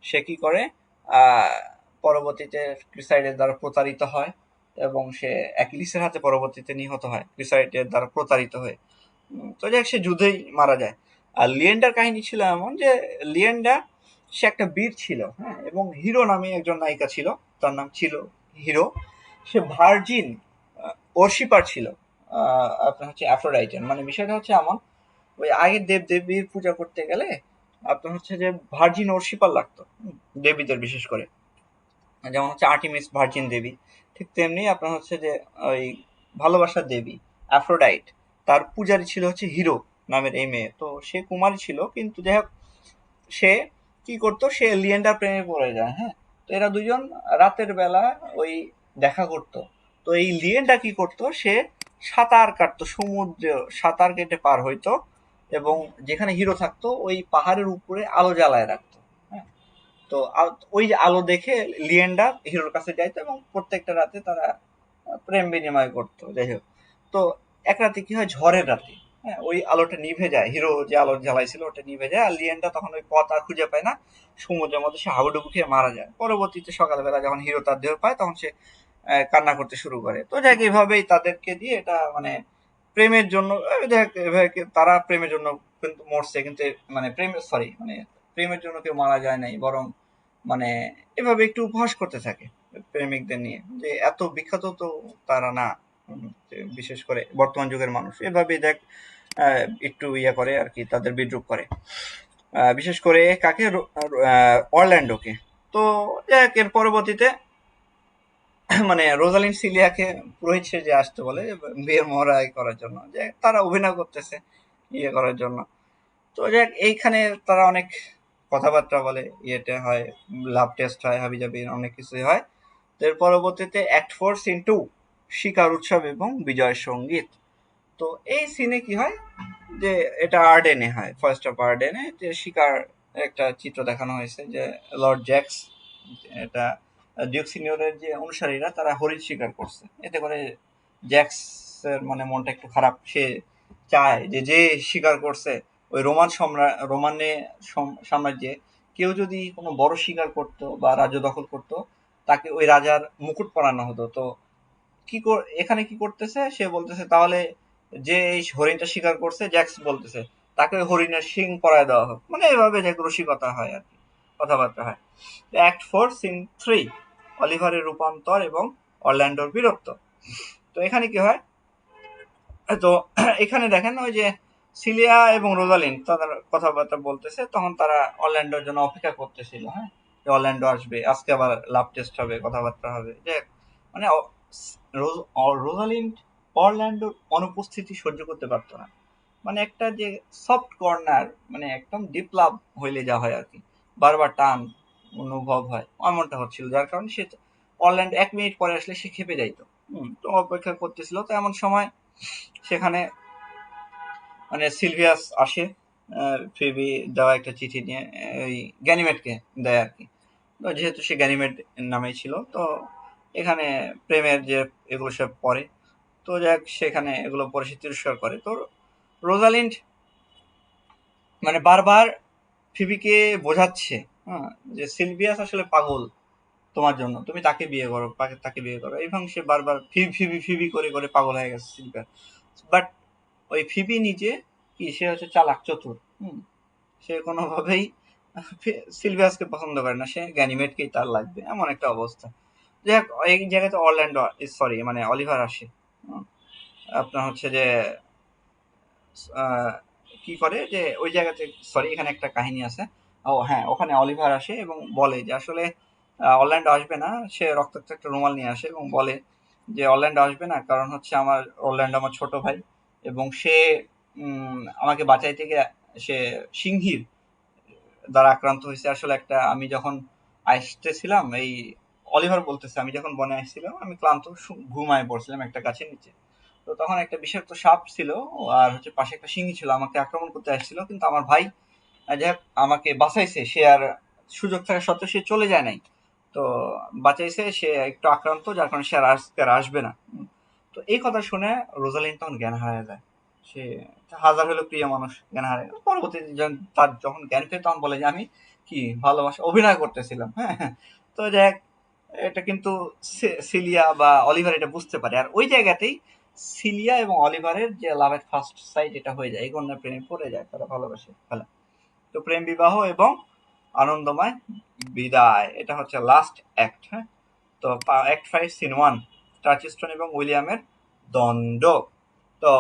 সে কি করে, আহ, পরবর্তীতে ক্রিসাইডের দ্বারা প্রতারিত হয় এবং সে অ্যাকিলিসের হাতে পরবর্তীতে নিহত হয় ক্রিসাইডের দ্বারা প্রতারিত হয়ে। তো যাক, সে যুদ্ধেই মারা যায়। আর লিয়েন্ডার কাহিনী ছিল এমন যে লিয়েন্ডা সে একটা বীর ছিল, হ্যাঁ, এবং হিরো নামে একজন নায়িকা ছিল, তার নাম ছিল হিরো। সে ভার্জিন ওরশিপার ছিল, আপনার হচ্ছে অ্যাফ্রোডাইটের। মানে বিষয়টা হচ্ছে এমন, ওই আগের দেবদেবীর পূজা করতে গেলে আপনার হচ্ছে যে ভার্জিন ওরশিপার লাগতো, দেবীদের বিশেষ করে। যেমন হচ্ছে আর্টিমিস ভার্জিন দেবী, ঠিক তেমনি আপনার হচ্ছে যে ওই ভালোবাসার দেবী অ্যাফ্রোডাইট, তার পূজারী ছিল হচ্ছে হিরো নামের এই মেয়ে। তো সে কুমারী ছিল, কিন্তু যাই হোক, সে কি করতো, সে লিয়েন্ডার প্রেমে পড়ে যায়, হ্যাঁ। তো এরা দুজন রাতের বেলা ওই দেখা করতো। তো এই লিয়েন্ডা কি করতো, সে সাঁতার কাটতো, সমুদ্রে সাঁতার কেটে পার হইতো এবং যেখানে হিরো থাকতো ওই পাহাড়ের উপরে আলো জ্বালায় রাখতো। হ্যাঁ, তো ওই যে আলো দেখে লিয়েন্ডা হিরোর কাছে যাইতো এবং প্রত্যেকটা রাতে তারা প্রেম বিনিময় করতো। যাই হোক, তো এক রাতে কি হয়, ঝড়ের রাতে, হ্যাঁ, ওই আলোটা নিভে যায়, হিরো যে আলো জ্বালাইছিল ওটা নিভে যায়, আর লিয়েন্ডা তখন ওই পথ আর খুঁজে পায় না, সমুদ্রের মধ্যে সে হাবুডুবু খেয়ে মারা যায়। পরবর্তীতে সকালবেলা যখন হিরো তার দেহ পায় তখন সে কান্না করতে শুরু করে। তো যাক, এভাবেই তাদেরকে দিয়ে এটা মানে প্রেমের জন্য দেখ এভাবে তারা প্রেমের জন্য কিন্তু মরছে, কিন্তু মানে প্রেমের জন্য কেউ মারা যায় নাই, বরং মানে এভাবে একটু উপহাস করতে থাকে প্রেমিকদের নিয়ে, যে এত বিখ্যাত তো তারা না। যে বিশেষ করে বর্তমান যুগের মানুষ এভাবেই দেখ একটু ইয়া করে আর কি, তাদের বিদ্রুপ করে। বিশেষ করে কাকে, অরল্যান্ডোকে। তো যাক, এর পরবর্তীতে মানে রোজালিন্ড সিলিয়াকে পুরোহিত সেজে আসতে বলে বিয়ের মহড়াই করার জন্য, যে তারা অভিনয় করতেছে ইয়ে করার জন্য। তো যাক, এইখানে তারা অনেক কথাবার্তা বলে, ইয়েটা হয়, লাভ টেস্ট হয়, হাবিজাবি অনেক কিছুই হয়। তো এর পরবর্তীতে অ্যাক্ট 4 সিন 2, শিকার উৎসব এবং বিজয় সঙ্গীত। তো এই সিনে কি হয়, যে এটা আর্ডেনে হয়, ফার্স্ট অফ আর্ডেনে, যে শিকার একটা চিত্র দেখানো হয়েছে, যে লর্ড জ্যাক্স, এটা ডিউক সিনিয়রের যে অনুসারীরা তারা হরিণ শিকার করছে, এতে করে জ্যাক্সের মানে মনটা একটু খারাপ। সে চায় যে যে শিকার করছে ওই রোমানে সাম্রাজ্যে কেউ যদি কোনো বড় শিকার করতো বা রাজ্য দখল করতো, তাকে ওই রাজার মুকুট পরানো হতো। তো এখানে কি করতেছে, সে বলতেছে তাহলে যে এই হরিণটা শিকার করছে, জ্যাক্স বলতেছে তাকে ওই হরিণের শিং পরায় দেওয়া হোক। মানে এভাবে যে রসিকতা হয় আর কি, কথাবার্তা হয়। অ্যাক্ট 4 সিন 3, অলিভারের রূপান্তর এবং অরল্যান্ডোর বীরত্ব। তো এখানে কি হয়, তো এখানে দেখেন ওই যে সিলিয়া এবং রোজালিন্ড তাদের কথাবার্তা বলতেছে, তখন তারা অরল্যান্ডোর জন্য অপেক্ষা করতেছিল। হ্যাঁ, যে অরল্যান্ডো আসবে, আজকে আবার লাভ টেস্ট হবে, কথাবার্তা হবে। যে মানে রোজালিন্ড অরল্যান্ডোর অনুপস্থিতি সহ্য করতে পারতো না। মানে একটা যে সফট কর্নার, মানে একদম ডিপ লাভ হইলে যা হয় আর কি, বারবার টান অনুভব হয়, এমনটা হচ্ছিল, যার কারণে সে অরল্যান্ডো 1 মিনিট পরে আসলে সে খেপে যাইতো। তো অপেক্ষা করতেছিল। তো এমন সময় সেখানে মানে সিলভিয়াস আসে, ফিবি দেওয়া একটা চিঠি নিয়ে, ওই গ্যানিমেডকে দেয় আর কি। তো যেহেতু সে গ্যানিমেড নামেই ছিল, তো এখানে প্রেমের যে এগুলো সব পড়ে। তো যাক, সেখানে এগুলো পরে সে তিরস্কার করে। তো রোজালিন্ড মানে বারবার ফিবিকে বোঝাচ্ছে, হ্যাঁ, যে সিলভিয়াস আসলে পাগল তোমার জন্য, তুমি তাকে বিয়ে করো, তাকে বিয়ে করো। এবং সে বারবার ফিবি ফিবি ফিবি করে করে পাগল হয়ে গেছে সিলভিয়াস। বাট ওই ফিবি নিজে কি, সে হচ্ছে চালাক চতুর। সে কোনোভাবেই সিলভিয়াসকে পছন্দ করে না, সে গ্যানিমেডকেই তার লাগবে, এমন একটা অবস্থা। যাই হোক, এই জায়গাতে অরল্যান্ডো সরি মানে অলিভার আসে। আপনার হচ্ছে যে কি করে, যে ওই জায়গাতে সরি এখানে একটা কাহিনী আছে। ও হ্যাঁ, ওখানে অলিভার আসে এবং বলে যে আসলে অরল্যান্ডো আসবে না। সে রক্তাক্ত একটা রুমাল নিয়ে আসে এবং বলে যে অরল্যান্ডো আসবে না, কারণ হচ্ছে অরল্যান্ডো আমার ছোট ভাই এবং সে আমাকে বাঁচাইতে গিয়ে সে সিংহীর দ্বারা আক্রান্ত হয়েছে। আসলে একটা আমি যখন আসতেছিলাম, এই অলিভার বলতেছে, আমি যখন বনে আসছিলাম আমি ক্লান্ত ঘুমায় পড়ছিলাম একটা গাছের নিচে। তো তখন একটা বিষাক্ত সাপ ছিল, আর হচ্ছে পাশে একটা সিংহী ছিল, আমাকে আক্রমণ করতে আসছিল, কিন্তু আমার ভাই যাই হোক আমাকে বাঁচাইছে। সে আর সুযোগ থাকা সত্ত্বেও সে চলে যায় নাই। তো বাঁচাইছে, সে একটু আক্রান্ত, যার কারণে সে আর আজকে আর আসবে না। তো এই কথা শুনে রোজালিন তখন জ্ঞান হারিয়ে যায়। সে হাজার হলো প্রিয় মানুষ, জ্ঞান হারায়। পরবর্তীতে তার যখন জ্ঞান ফেরে তখন বলে যে আমি কি ভালোবাসা অভিনয় করতেছিলাম। হ্যাঁ, তো যাই হোক, এটা কিন্তু সিলিয়া বা অলিভার এটা বুঝতে পারে, আর ওই জায়গাতেই সিলিয়া এবং অলিভারের যে লাভ এট ফার্স্ট সাইট এটা হয়ে যায়, এই কন্যা প্রেমে পড়ে যায়, তারা ভালোবাসে ফেলে। তো প্রেম বিবাহ এবং আনন্দময় বিদায়, এটা হচ্ছে লাস্ট অ্যাক্ট। হ্যাঁ, তো অ্যাক্ট 5 সিন 1, টার্চিস্টন এবং উইলিয়ামের দ্বন্দ্ব। তো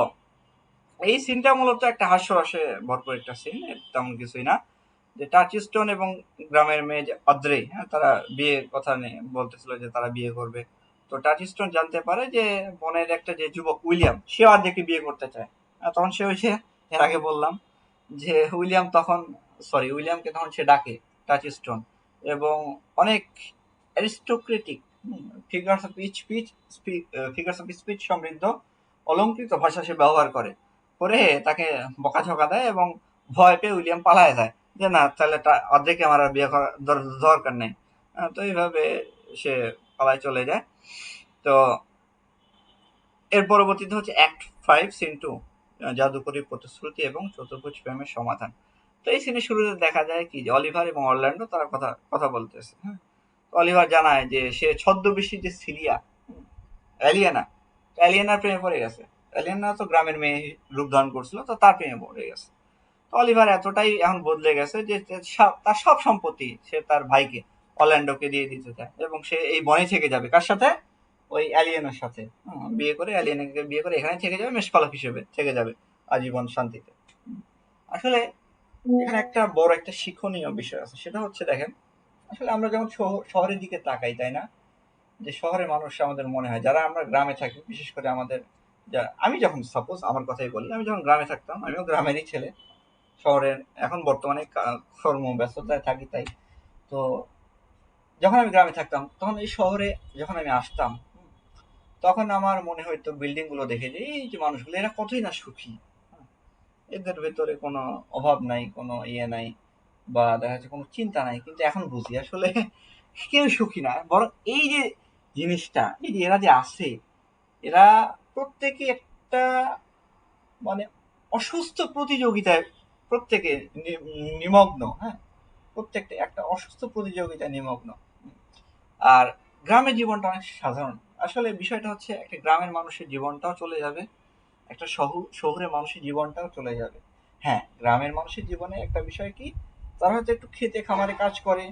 এই সিনটা মূলত একটা হাস্যরসে ভরপুর একটা সিন, তেমন কিছুই না। যে টার্চিস্টন এবং গ্রামের মেয়ে যে অদ্রে, হ্যাঁ, তারা বিয়ের কথা নিয়ে বলতেছিল যে তারা বিয়ে করবে। তো টার্চিস্টন জানতে পারে যে বনের একটা যে যুবক উইলিয়াম, সে অর্ধেককে বিয়ে করতে চায়। তখন সে ওই যে এর আগে বললাম যে উইলিয়ামকে তখন সে ডাকে টার্চিস্টন, এবং অনেক অ্যারিস্টোক্রেটিক ফিগার্স অফ স্পিচ সমৃদ্ধ অলংকৃত ভাষা সে ব্যবহার করে তাকে বকাঝকা দেয় এবং ভয় পেয়ে উইলিয়াম পালায় যায় যে না তাহলে অর্ধেক আমার আর বিয়ে করার দরকার নেই। তো এইভাবে সে পালায় চলে যায়। তো এর পরবর্তীতে হচ্ছে অ্যাক্ট 5 সিন 2 জাদুকরী প্রতিশ্রুতি এবং চতুর্ভুজ প্রেমের সমাধান। তো এই সিনের শুরুতে দেখা যায় কি যে অলিভার এবং অরল্যান্ডো তারা কথা বলতেছে। অলিভার জানায় যে সে ছদ্মবেশী যে সিলিয়া অ্যালিয়েনার প্রেমে পড়ে গেছে। অ্যালিয়েনা তো গ্রামের মেয়ে রূপ ধারণ করছিল, তো তার প্রেমে পড়ে গেছে। তো অলিভার এতটাই এখন বদলে গেছে যে তার সব সম্পত্তি সে তার ভাইকে অরল্যান্ডোকে দিয়ে দিতে চায় এবং সে এই বনে থেকে যাবে কার সাথে? ওই অ্যালিয়েনের সাথে অ্যালিয়েনকে বিয়ে করে এখানে থেকে যাবে, মেষপালক হিসেবে থেকে যাবে আজীবন শান্তিতে। আসলে এখানে একটা বড় একটা শিক্ষণীয় বিষয় আছে, সেটা হচ্ছে দেখেন আসলে আমরা যখন শহরের দিকে তাকাই, তাই না, যে শহরের মানুষ আমাদের মনে হয়, যারা আমরা গ্রামে থাকি বিশেষ করে আমাদের আমি যখন সাপোজ আমার কথাই বলি, আমি যখন গ্রামে থাকতাম, আমিও গ্রামেরই ছেলে, শহরের এখন বর্তমানে কর্ম ব্যস্ততায় থাকি তাই। তো যখন আমি গ্রামে থাকতাম তখন এই শহরে যখন আমি আসতাম তখন আমার মনে হইতো বিল্ডিং গুলো দেখে যে এই যে মানুষগুলো এরা কতই না সুখী, এদের ভেতরে কোনো অভাব নাই, কোনো ইয়ে নাই, বা দেখা যাচ্ছে কোনো চিন্তা নাই। কিন্তু এখন বুঝি আসলে কেউ সুখী না, বরং এই যে জিনিসটা, এই যে এরা যে আছে, এরা প্রত্যেকে একটা মানে অসুস্থ প্রতিযোগিতায় প্রত্যেকে নিমগ্ন। প্রত্যেকটা একটা অসুস্থ প্রতিযোগিতায় নিমগ্ন। আর গ্রামের জীবনটা অনেক সাধারণ। আসলে বিষয়টা হচ্ছে একটা গ্রামের মানুষের জীবনটাও চলে যাবে, একটা শহরের মানুষের জীবনটাও চলে যাবে। হ্যাঁ, গ্রামের মানুষের জীবনে একটা বিষয় কি, তারা হয়তো একটু খেতে খামারে কাজ করে,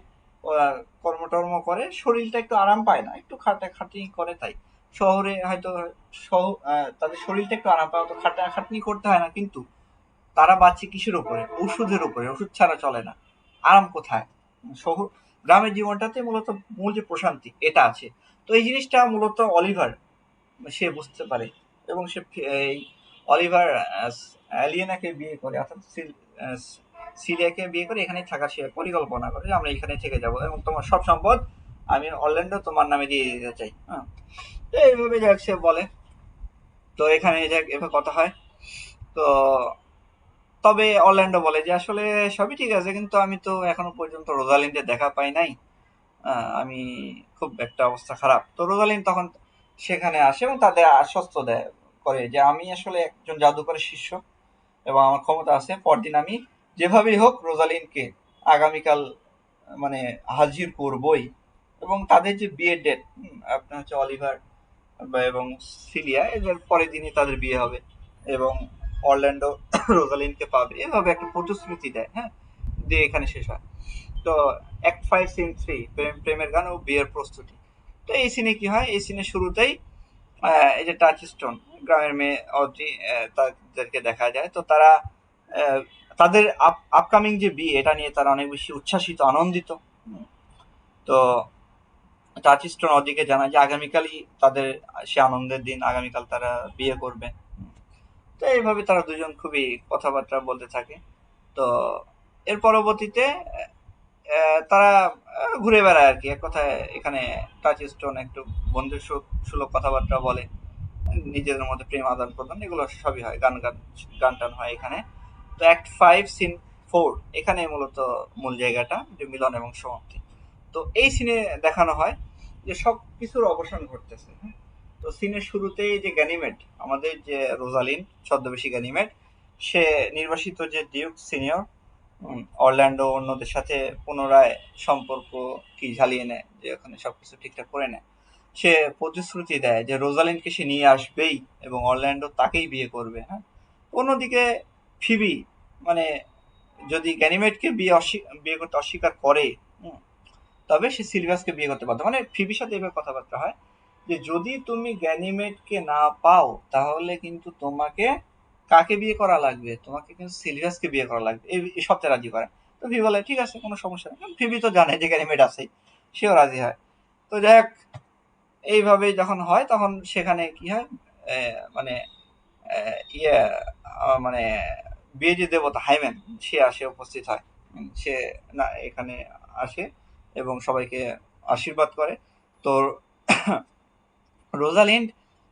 কর্মটর্ম করে, শরীরটা একটু আরাম পায় না, একটু খাটাখাটনি করে, তাই শহরে হয়তো তাদের শরীরটা একটু আরাম পায়, অত খাটাখাটনি করতে হয় না, কিন্তু তারা বাঁচছে কিসের উপরে? ওষুধের উপরে। ওষুধ ছাড়া চলে না। আরাম কোথায়? শহর গ্রামের জীবনটাতে মূলত মূল যে প্রশান্তি এটা আছে। তো এই জিনিসটা মূলত অলিভার সে বুঝতে পারে এবং সে এই অলিভার অ্যালিয়েনাকে বিয়ে করে, অর্থাৎ সিলিয়াকে বিয়ে করে এখানেই থাকার সে পরিকল্পনা করে যে আমরা এখানে থেকে যাব এবং তোমার সব সম্পদ আমি অরল্যান্ডো তোমার নামে দিয়ে দিতে চাই। তো এইভাবে যাক সে বলে। তো এখানে যাক এভাবে কথা হয়। তো তবে অরল্যান্ডো বলে যে আসলে সবই ঠিক আছে, কিন্তু আমি তো এখনো পর্যন্ত রোজালিন্ডের দেখা পাই নাই, আমি খুব একটা অবস্থা খারাপ। তো রোজালিন তখন সেখানে আসে এবং তাদের আশ্বস্ত দেয় করে যে আমি আসলে একজন জাদুকরের শিষ্য এবং আমার ক্ষমতা আছে, পরদিন আমি যেভাবেই হোক রোজালিনকে আগামীকাল মানে হাজির করবই। এবং তাদের যে বিয়ের ডেট, আপনার হচ্ছে অলিভার এবং সিলিয়া, এদের পরের দিনই তাদের বিয়ে হবে এবং অরল্যান্ডো রোজালিনকে পাবে, এভাবে একটা প্রতিশ্রুতি দেয়। দিয়ে এখানে শেষ হয়। তো অ্যাক্ট 5 সিন 3 প্রেমের গান ও বিয়ের প্রস্তুতি। তো এই সিনে কি হয়, এই সিনের শুরুতেই এই যে টাচ স্টোন গ্রামের মেয়ে অদ্রি তাদেরকে দেখা যায়। তো তারা তাদের আপকামিং যে বিয়ে এটা নিয়ে তারা অনেক বেশি উচ্ছ্বাসিত, আনন্দিত। তো টাচ স্টোন অদ্রিকে জানায় যে আগামীকালই তাদের সে আনন্দের দিন, আগামীকাল তারা বিয়ে করবে। তো এইভাবে তারা দুজন খুবই কথাবার্তা বলতে থাকে। তো এর পরবর্তীতে তারা ঘুরে বেড়ায় আর কি, এক কথায় এখানে টাচ স্টোন একটু বন্ধু সুলভ কথাবার্তা বলে, নিজেদের মধ্যে প্রেম আদান প্রদান এগুলো সবই হয়, গান টান হয় এখানে। তো অ্যাক্ট 5 সিন 4 এখানে মূলত মূল জায়গাটা, যে মিলন এবং সমাপ্তি। তো এই সিনে দেখানো হয় যে সব কিছুর অবসান ঘটতেছে। তো সিনের শুরুতেই যে গ্যানিমেড, আমাদের যে রোজালিন ছদ্মবেশী গ্যানিমেড, সে নির্বাসিত যে ডিউক সিনিয়র অরল্যান্ডো অন্যদের সাথে পুনরায় সম্পর্ক কি ঝালিয়ে নেয়, যে ওখানে সবকিছু ঠিকঠাক করে নেয়। সে প্রতিশ্রুতি দেয় যে রোজালিনকে সে নিয়ে আসবেই এবং অরল্যান্ডো তাকেই বিয়ে করবে। অন্যদিকে ফিবি মানে যদি গ্যানিমেডকে বিয়ে করতে অস্বীকার করে, তবে সে সিলভাসকে বিয়ে করতে বাধ্য। মানে ফিবির সাথে এভাবে কথাবার্তা হয় যে যদি তুমি গ্যানিমেডকে না পাও তাহলে কিন্তু তোমাকে কাকে বিয়ে করা লাগবে? তোমাকে কিন্তু সিলভাসকে বিয়ে করা লাগবে। এই সপ্তাহে রাজি করে। তো ফিবি বলে ঠিক আছে, কোনো সমস্যা নেই। ফিবি তো জানে যে গ্যানিমেড আছে, সেও রাজি হয়। তো যাই হোক, এইভাবে যখন হয় তখন সেখানে কি হয়, মানে ইয়ে মানে বিয়ে যে দেবতা হাইমেন সে আসে, উপস্থিত হয়। সে না এখানে আসে এবং সবাইকে আশীর্বাদ করে। তো রোজালিন্ড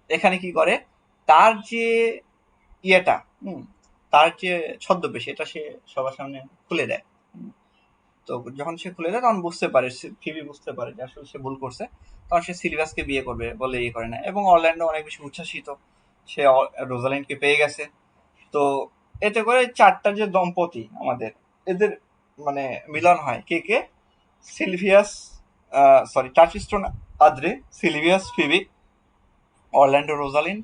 এখানে কি করে, তার যে ইয়েটা, তার যে ছদ্মবেশ এটা সে সবার সামনে খুলে দেয়। তো যখন সে খুলে দেয় তখন বুঝতে পারে, ফিবি বুঝতে পারে যে আসলে সে ভুল করছে, তখন সে সিলিভাসকে বিয়ে করবে বলে ইয়ে করে না। এবং অরল্যান্ডো অনেক বেশি উচ্ছ্বাসিত, সে রোজালিন্ডকে পেয়ে গেছে। তো এতে করে চারটা যে দম্পতি আমাদের, এদের মানে মিলন হয়। কে কে? Silvius, Touchstone Audrey, Silvius Phebe, Orlando Rosalind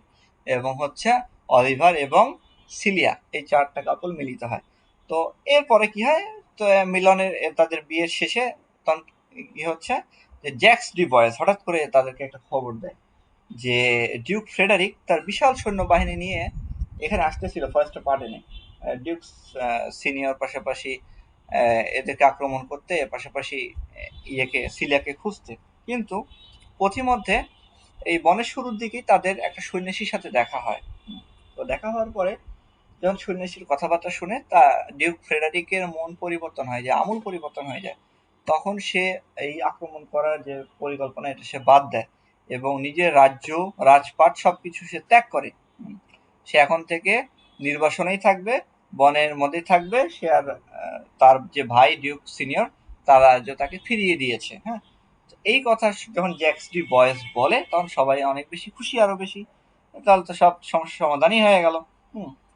এবং হচ্ছে অলিভার এবং সিলিয়া, এই চারটা কাপল মিলিত হয়। তো এরপরে কি হয়, তো মিলনের তাদের বিয়ের শেষে তখন কি হচ্ছে যে জ্যাক্স ডি বয়েস হঠাৎ করে তাদেরকে একটা খবর দেয় যে ডিউক ফ্রেডারিক তার বিশাল সৈন্যবাহিনী নিয়ে এখানে আসতেছিল ফার্স্ট পার্টেনে, ডিউক সিনিয়র পাশাপাশি এদেরকে আক্রমণ করতে, পাশাপাশি সিলিয়াকে খুঁজতে। কিন্তু পথিমধ্যে এই বনের শুরুর দিকেই তাদের একটা সন্ন্যাসীর সাথে দেখা হয়। তো দেখা হওয়ার পরে যখন সন্ন্যাসীর কথাবার্তা শুনে তা ডিউক ফ্রেডারিকের মন পরিবর্তন হয়ে যায়, আমূল পরিবর্তন হয়ে যায়। তখন সে এই আক্রমণ করার যে পরিকল্পনা এটা সে বাদ দেয় এবং নিজের রাজ্য, রাজপাট সবকিছু সে ত্যাগ করে। সে এখন থেকে নির্বাসনেই থাকবে, বনের মধ্যেই থাকবে। সে আর তার যে ভাই ডিউক সিনিয়র তার রাজ্য তাকে ফিরিয়ে দিয়েছে। হ্যাঁ, এই কথা যখন জ্যাক্স ডি বয়েস বলে তখন সবাই অনেক বেশি খুশি, আরো বেশি। তাহলে তো সব সমস্যার সমাধানই হয়ে গেল।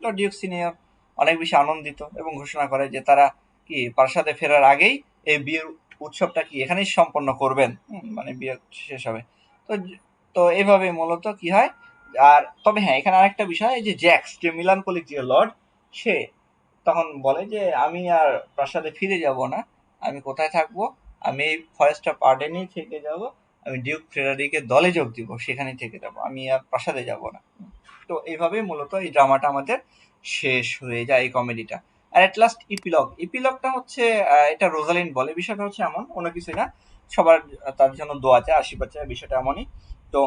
লর্ড ডিউক সিনিয়র অনেক বেশি আনন্দিত এবং ঘোষণা করে যে তারা কি প্রাসাদে ফেরার আগেই এই বিয়ের উৎসবটা কি এখানেই সম্পন্ন করবেন, মানে বিয়ে শেষ হবে। তো তো এইভাবে মূলত কি হয়। আর তবে হ্যাঁ, এখানে আরেকটা বিষয়, যে জ্যাক্স যে মিলানকোলিক যে লর্ড, সে তখন বলে যে আমি আর প্রাসাদে ফিরে যাব না, আমি কোথায় থাকবো, আমি এই ফরেস্টটা পার্ডেনেই থেকে যাব, আমি ডিউক ফ্রেডারিকের দলে যোগ দিব, সেখানেই থেকে যাব, আমি আর প্রাসাদে যাব না। তো এইভাবে মূলত এই ড্রামাটা আমাদের শেষ হয়ে যায়, এই কমেডিটা। আর এট লাস্ট ইপিলগটা হচ্ছে এটা রোজালিন্ড বলে, বিষয়টা হচ্ছে এমন, অন্য কিছুই না, সবার তার জন্য দোয়া চায়, আশীর্বাদ চায়, বিষয়টা এমনই। তো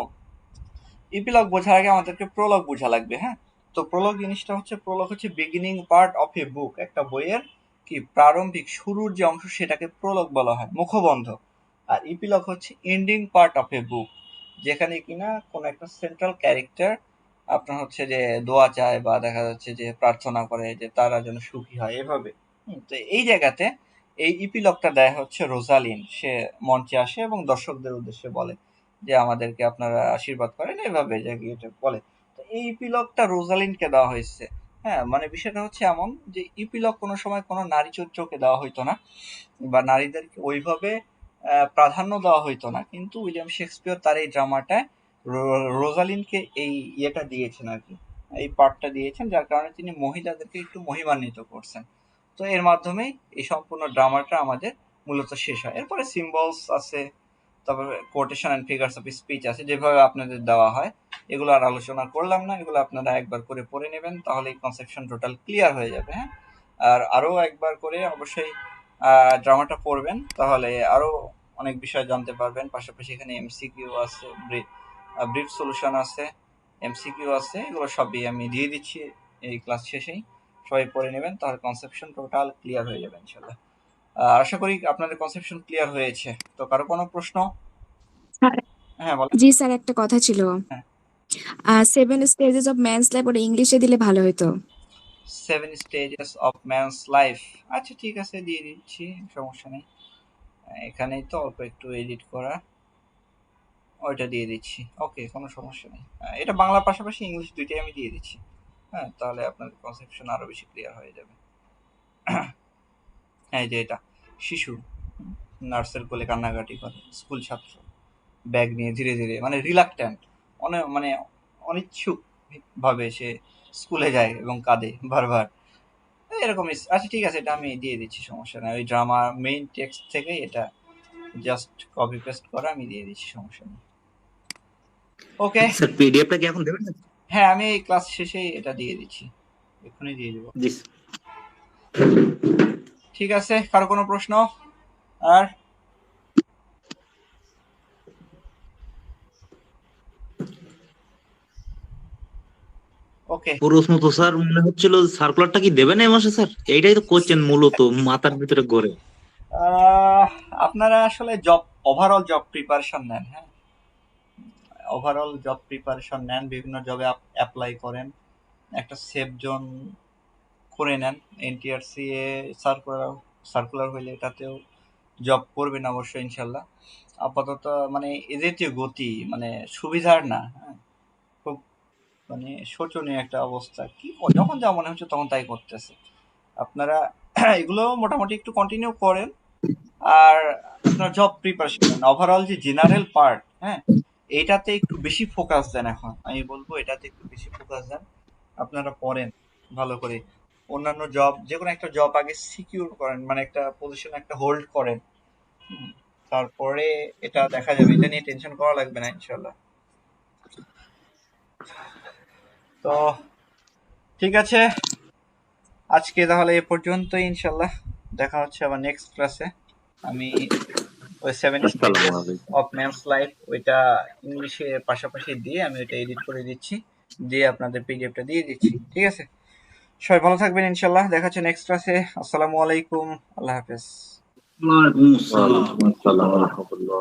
ইপিলগ বোঝার আগে আমাদেরকে প্রলগ বোঝা লাগবে। হ্যাঁ, তো প্রলগ হচ্ছে বিগিনিং পার্ট অফ এ বুক, একটা বইয়ের কি প্রারম্ভিক শুরুর যে অংশ সেটাকে প্রলগ বলা হয়, মুখবন্ধ। আর ইপিলগ হচ্ছে এন্ডিং পার্ট অফ এ বুক, যেখানে কিনা কোনো একটা সেন্ট্রাল ক্যারেক্টার আপনার হচ্ছে যে দোয়া চায় বা দেখা যাচ্ছে যে প্রার্থনা করে যে তারা যেন সুখী হয়, এভাবে। তো এই জায়গাতে এই ইপিলগটা দেয় হচ্ছে রোজালিন, সে মঞ্চে আসে এবং দর্শকদের উদ্দেশ্যে বলে যে আমাদেরকে আপনারা আশীর্বাদ করেন, এভাবে যে এটা বলে। তো এই ইপিলগটা রোজালিনকে দেওয়া হয়েছে। হ্যাঁ, মানে বিষয়টা হচ্ছে এমন যে ইপিলগ কোনো সময় কোনো নারী চরিত্রকে দেওয়া হইতো না বা নারীদেরকে ওইভাবে প্রাধান্য দেওয়া হইতো না, কিন্তু উইলিয়াম শেক্সপিয়র তার এই ড্রামাটায় রোজালিনকে এই ইয়েটা দিয়েছেন আর কি, এই পার্টটা দিয়েছেন, যার কারণে তিনি মহিলাদেরকে একটু মহিমান্বিত করছেন। তো এর মাধ্যমেই এই সম্পূর্ণ ড্রামাটা আমাদের মূলত শেষ হয়। এরপরে সিম্বলস আছে, তারপরে quotation and figures of speech আছে, যেভাবে আপনাদের দেওয়া হয়। এগুলো আর আলোচনা করলাম না, এগুলো আপনারা একবার করে পড়ে নেবেন, তাহলে এই কনসেপশন টোটাল ক্লিয়ার হয়ে যাবে। হ্যাঁ, আর আরও একবার করে অবশ্যই ড্রামাটা পড়বেন, তাহলে আরও অনেক বিষয় জানতে পারবেন। পাশাপাশি এখানে এমসিকিউ আছে, ব্রিফ সলিউশন আছে, এমসিকিউ আছে, এগুলো সবই আমি দিয়ে দিচ্ছি এই ক্লাস শেষেই। সবাই পড়ে নেবেন, তাহলে কনসেপশন টোটাল ক্লিয়ার হয়ে যাবে ইনশাল্লাহ। আশা করি আপনাদের কনসেপশন ক্লিয়ার হয়েছে। তো কারো কোনো প্রশ্ন? স্যার, হ্যাঁ, বলেন। জি স্যার, একটা কথা ছিল। হ্যাঁ। 7 stages of man's life ওটা ইংলিশে দিলে ভালো হতো। 7 stages of man's life, আচ্ছা ঠিক আছে, দিয়ে দিচ্ছি, সমস্যা নেই। এখানেই তো অল্প একটু এডিট করা, ওইটা দিয়ে দিচ্ছি। ওকে, কোনো সমস্যা নেই। এটা বাংলার পাশাপাশি ইংলিশ দুইটাই আমি দিয়ে দিচ্ছি। হ্যাঁ, তাহলে আপনার কনসেপশন আরো বেশি ক্লিয়ার হয়ে যাবে। হ্যাঁ, যে এটা শিশু নার্সের কোলে কান্নাকাটি করে, স্কুল ছাত্র ব্যাগ নিয়ে ধীরে ধীরে, মানে রিলাক্ট্যান্ট, মানে অনিচ্ছুক ভাবে সে স্কুলে যায় এবং কাঁদে বারবার, এরকমই। আচ্ছা ঠিক আছে, এটা আমি দিয়ে দিচ্ছি, সমস্যা নেই। ওই ড্রামা মেইন টেক্সট থেকে এটা জাস্ট কপি পেস্ট করা আমি দিয়ে দিচ্ছি, সমস্যা নেই। ওকে স্যার, পিডিএফটা কি এখন দেবেন না? হ্যাঁ, আমি এই ক্লাস শেষেই এটা দিয়ে দিচ্ছি, এক্ষুনি দিয়ে দেবো। জি। ঠিক আছে, কারো কোনো প্রশ্ন? আর ওকে, প্রশ্ন তো স্যার মনে হচ্ছিল সার্কুলারটা কি দেবেন এই মাসে স্যার? এইটাই তো কোশ্চেন মূলত মাথার ভিতরে ঘোরে। আপনারা আসলে ওভারঅল জব প্রিপারেশন নেন। হ্যাঁ, ওভারঅল জব প্রিপারেশন নেন, বিভিন্ন জবে অ্যাপ্লাই করেন, একটা সেফ জোন করে নেন। এনটিআরসি এ সার্কুলার হইলে এটাতেও জব করবেন অবশ্যই ইনশাল্লাহ। আপাতত মানে এদের যে গতি মানে সুবিধার না, হ্যাঁ, খুব মানে শোচনীয় একটা অবস্থা। কি যখন যা মনে হচ্ছে তখন তাই করতেছে। আপনারা এগুলো মোটামুটি একটু কন্টিনিউ করেন, আর আপনার জব প্রিপারেশন ওভারঅল যে জেনারেল পার্ট, হ্যাঁ, এইটাতে একটু বেশি ফোকাস দেন। এখন আমি বলবো এটাতে একটু বেশি ফোকাস দেন, আপনারা পড়েন ভালো করে। অন্যান্য জব, যে কোনো একটা জব আগে সিকিউর করেন, মানে একটা পজিশন একটা হোল্ড করেন, তারপরে এটা দেখা যাবে। এটা নিয়ে টেনশন করা লাগবে না ইনশাল্লাহ। তো ঠিক আছে, আজকে তাহলে এ পর্যন্তই। ইনশাল্লাহ দেখা হচ্ছে আবার নেক্সট ক্লাসে। আমি ওই 7 আসসালামু স্টেজেস আলাইকুম। অফ ম্যানস লাইফ ওইটা ইংলিশে পাশাপাশি দিয়ে আমি ওইটা এডিট করে দিচ্ছি, দিয়ে আপনাদের পিডিএফটা দিয়ে দিচ্ছি। ঠিক আছে, সবাই ভালো থাকবেন ইনশাল্লাহ। দেখা হচ্ছে নেক্সট ক্লাসে। আসসালামু আলাইকুম, আল্লাহ হাফেজ। ওয়ালাইকুম আসসালাম ওয়া রাহমাতুল্লাহ।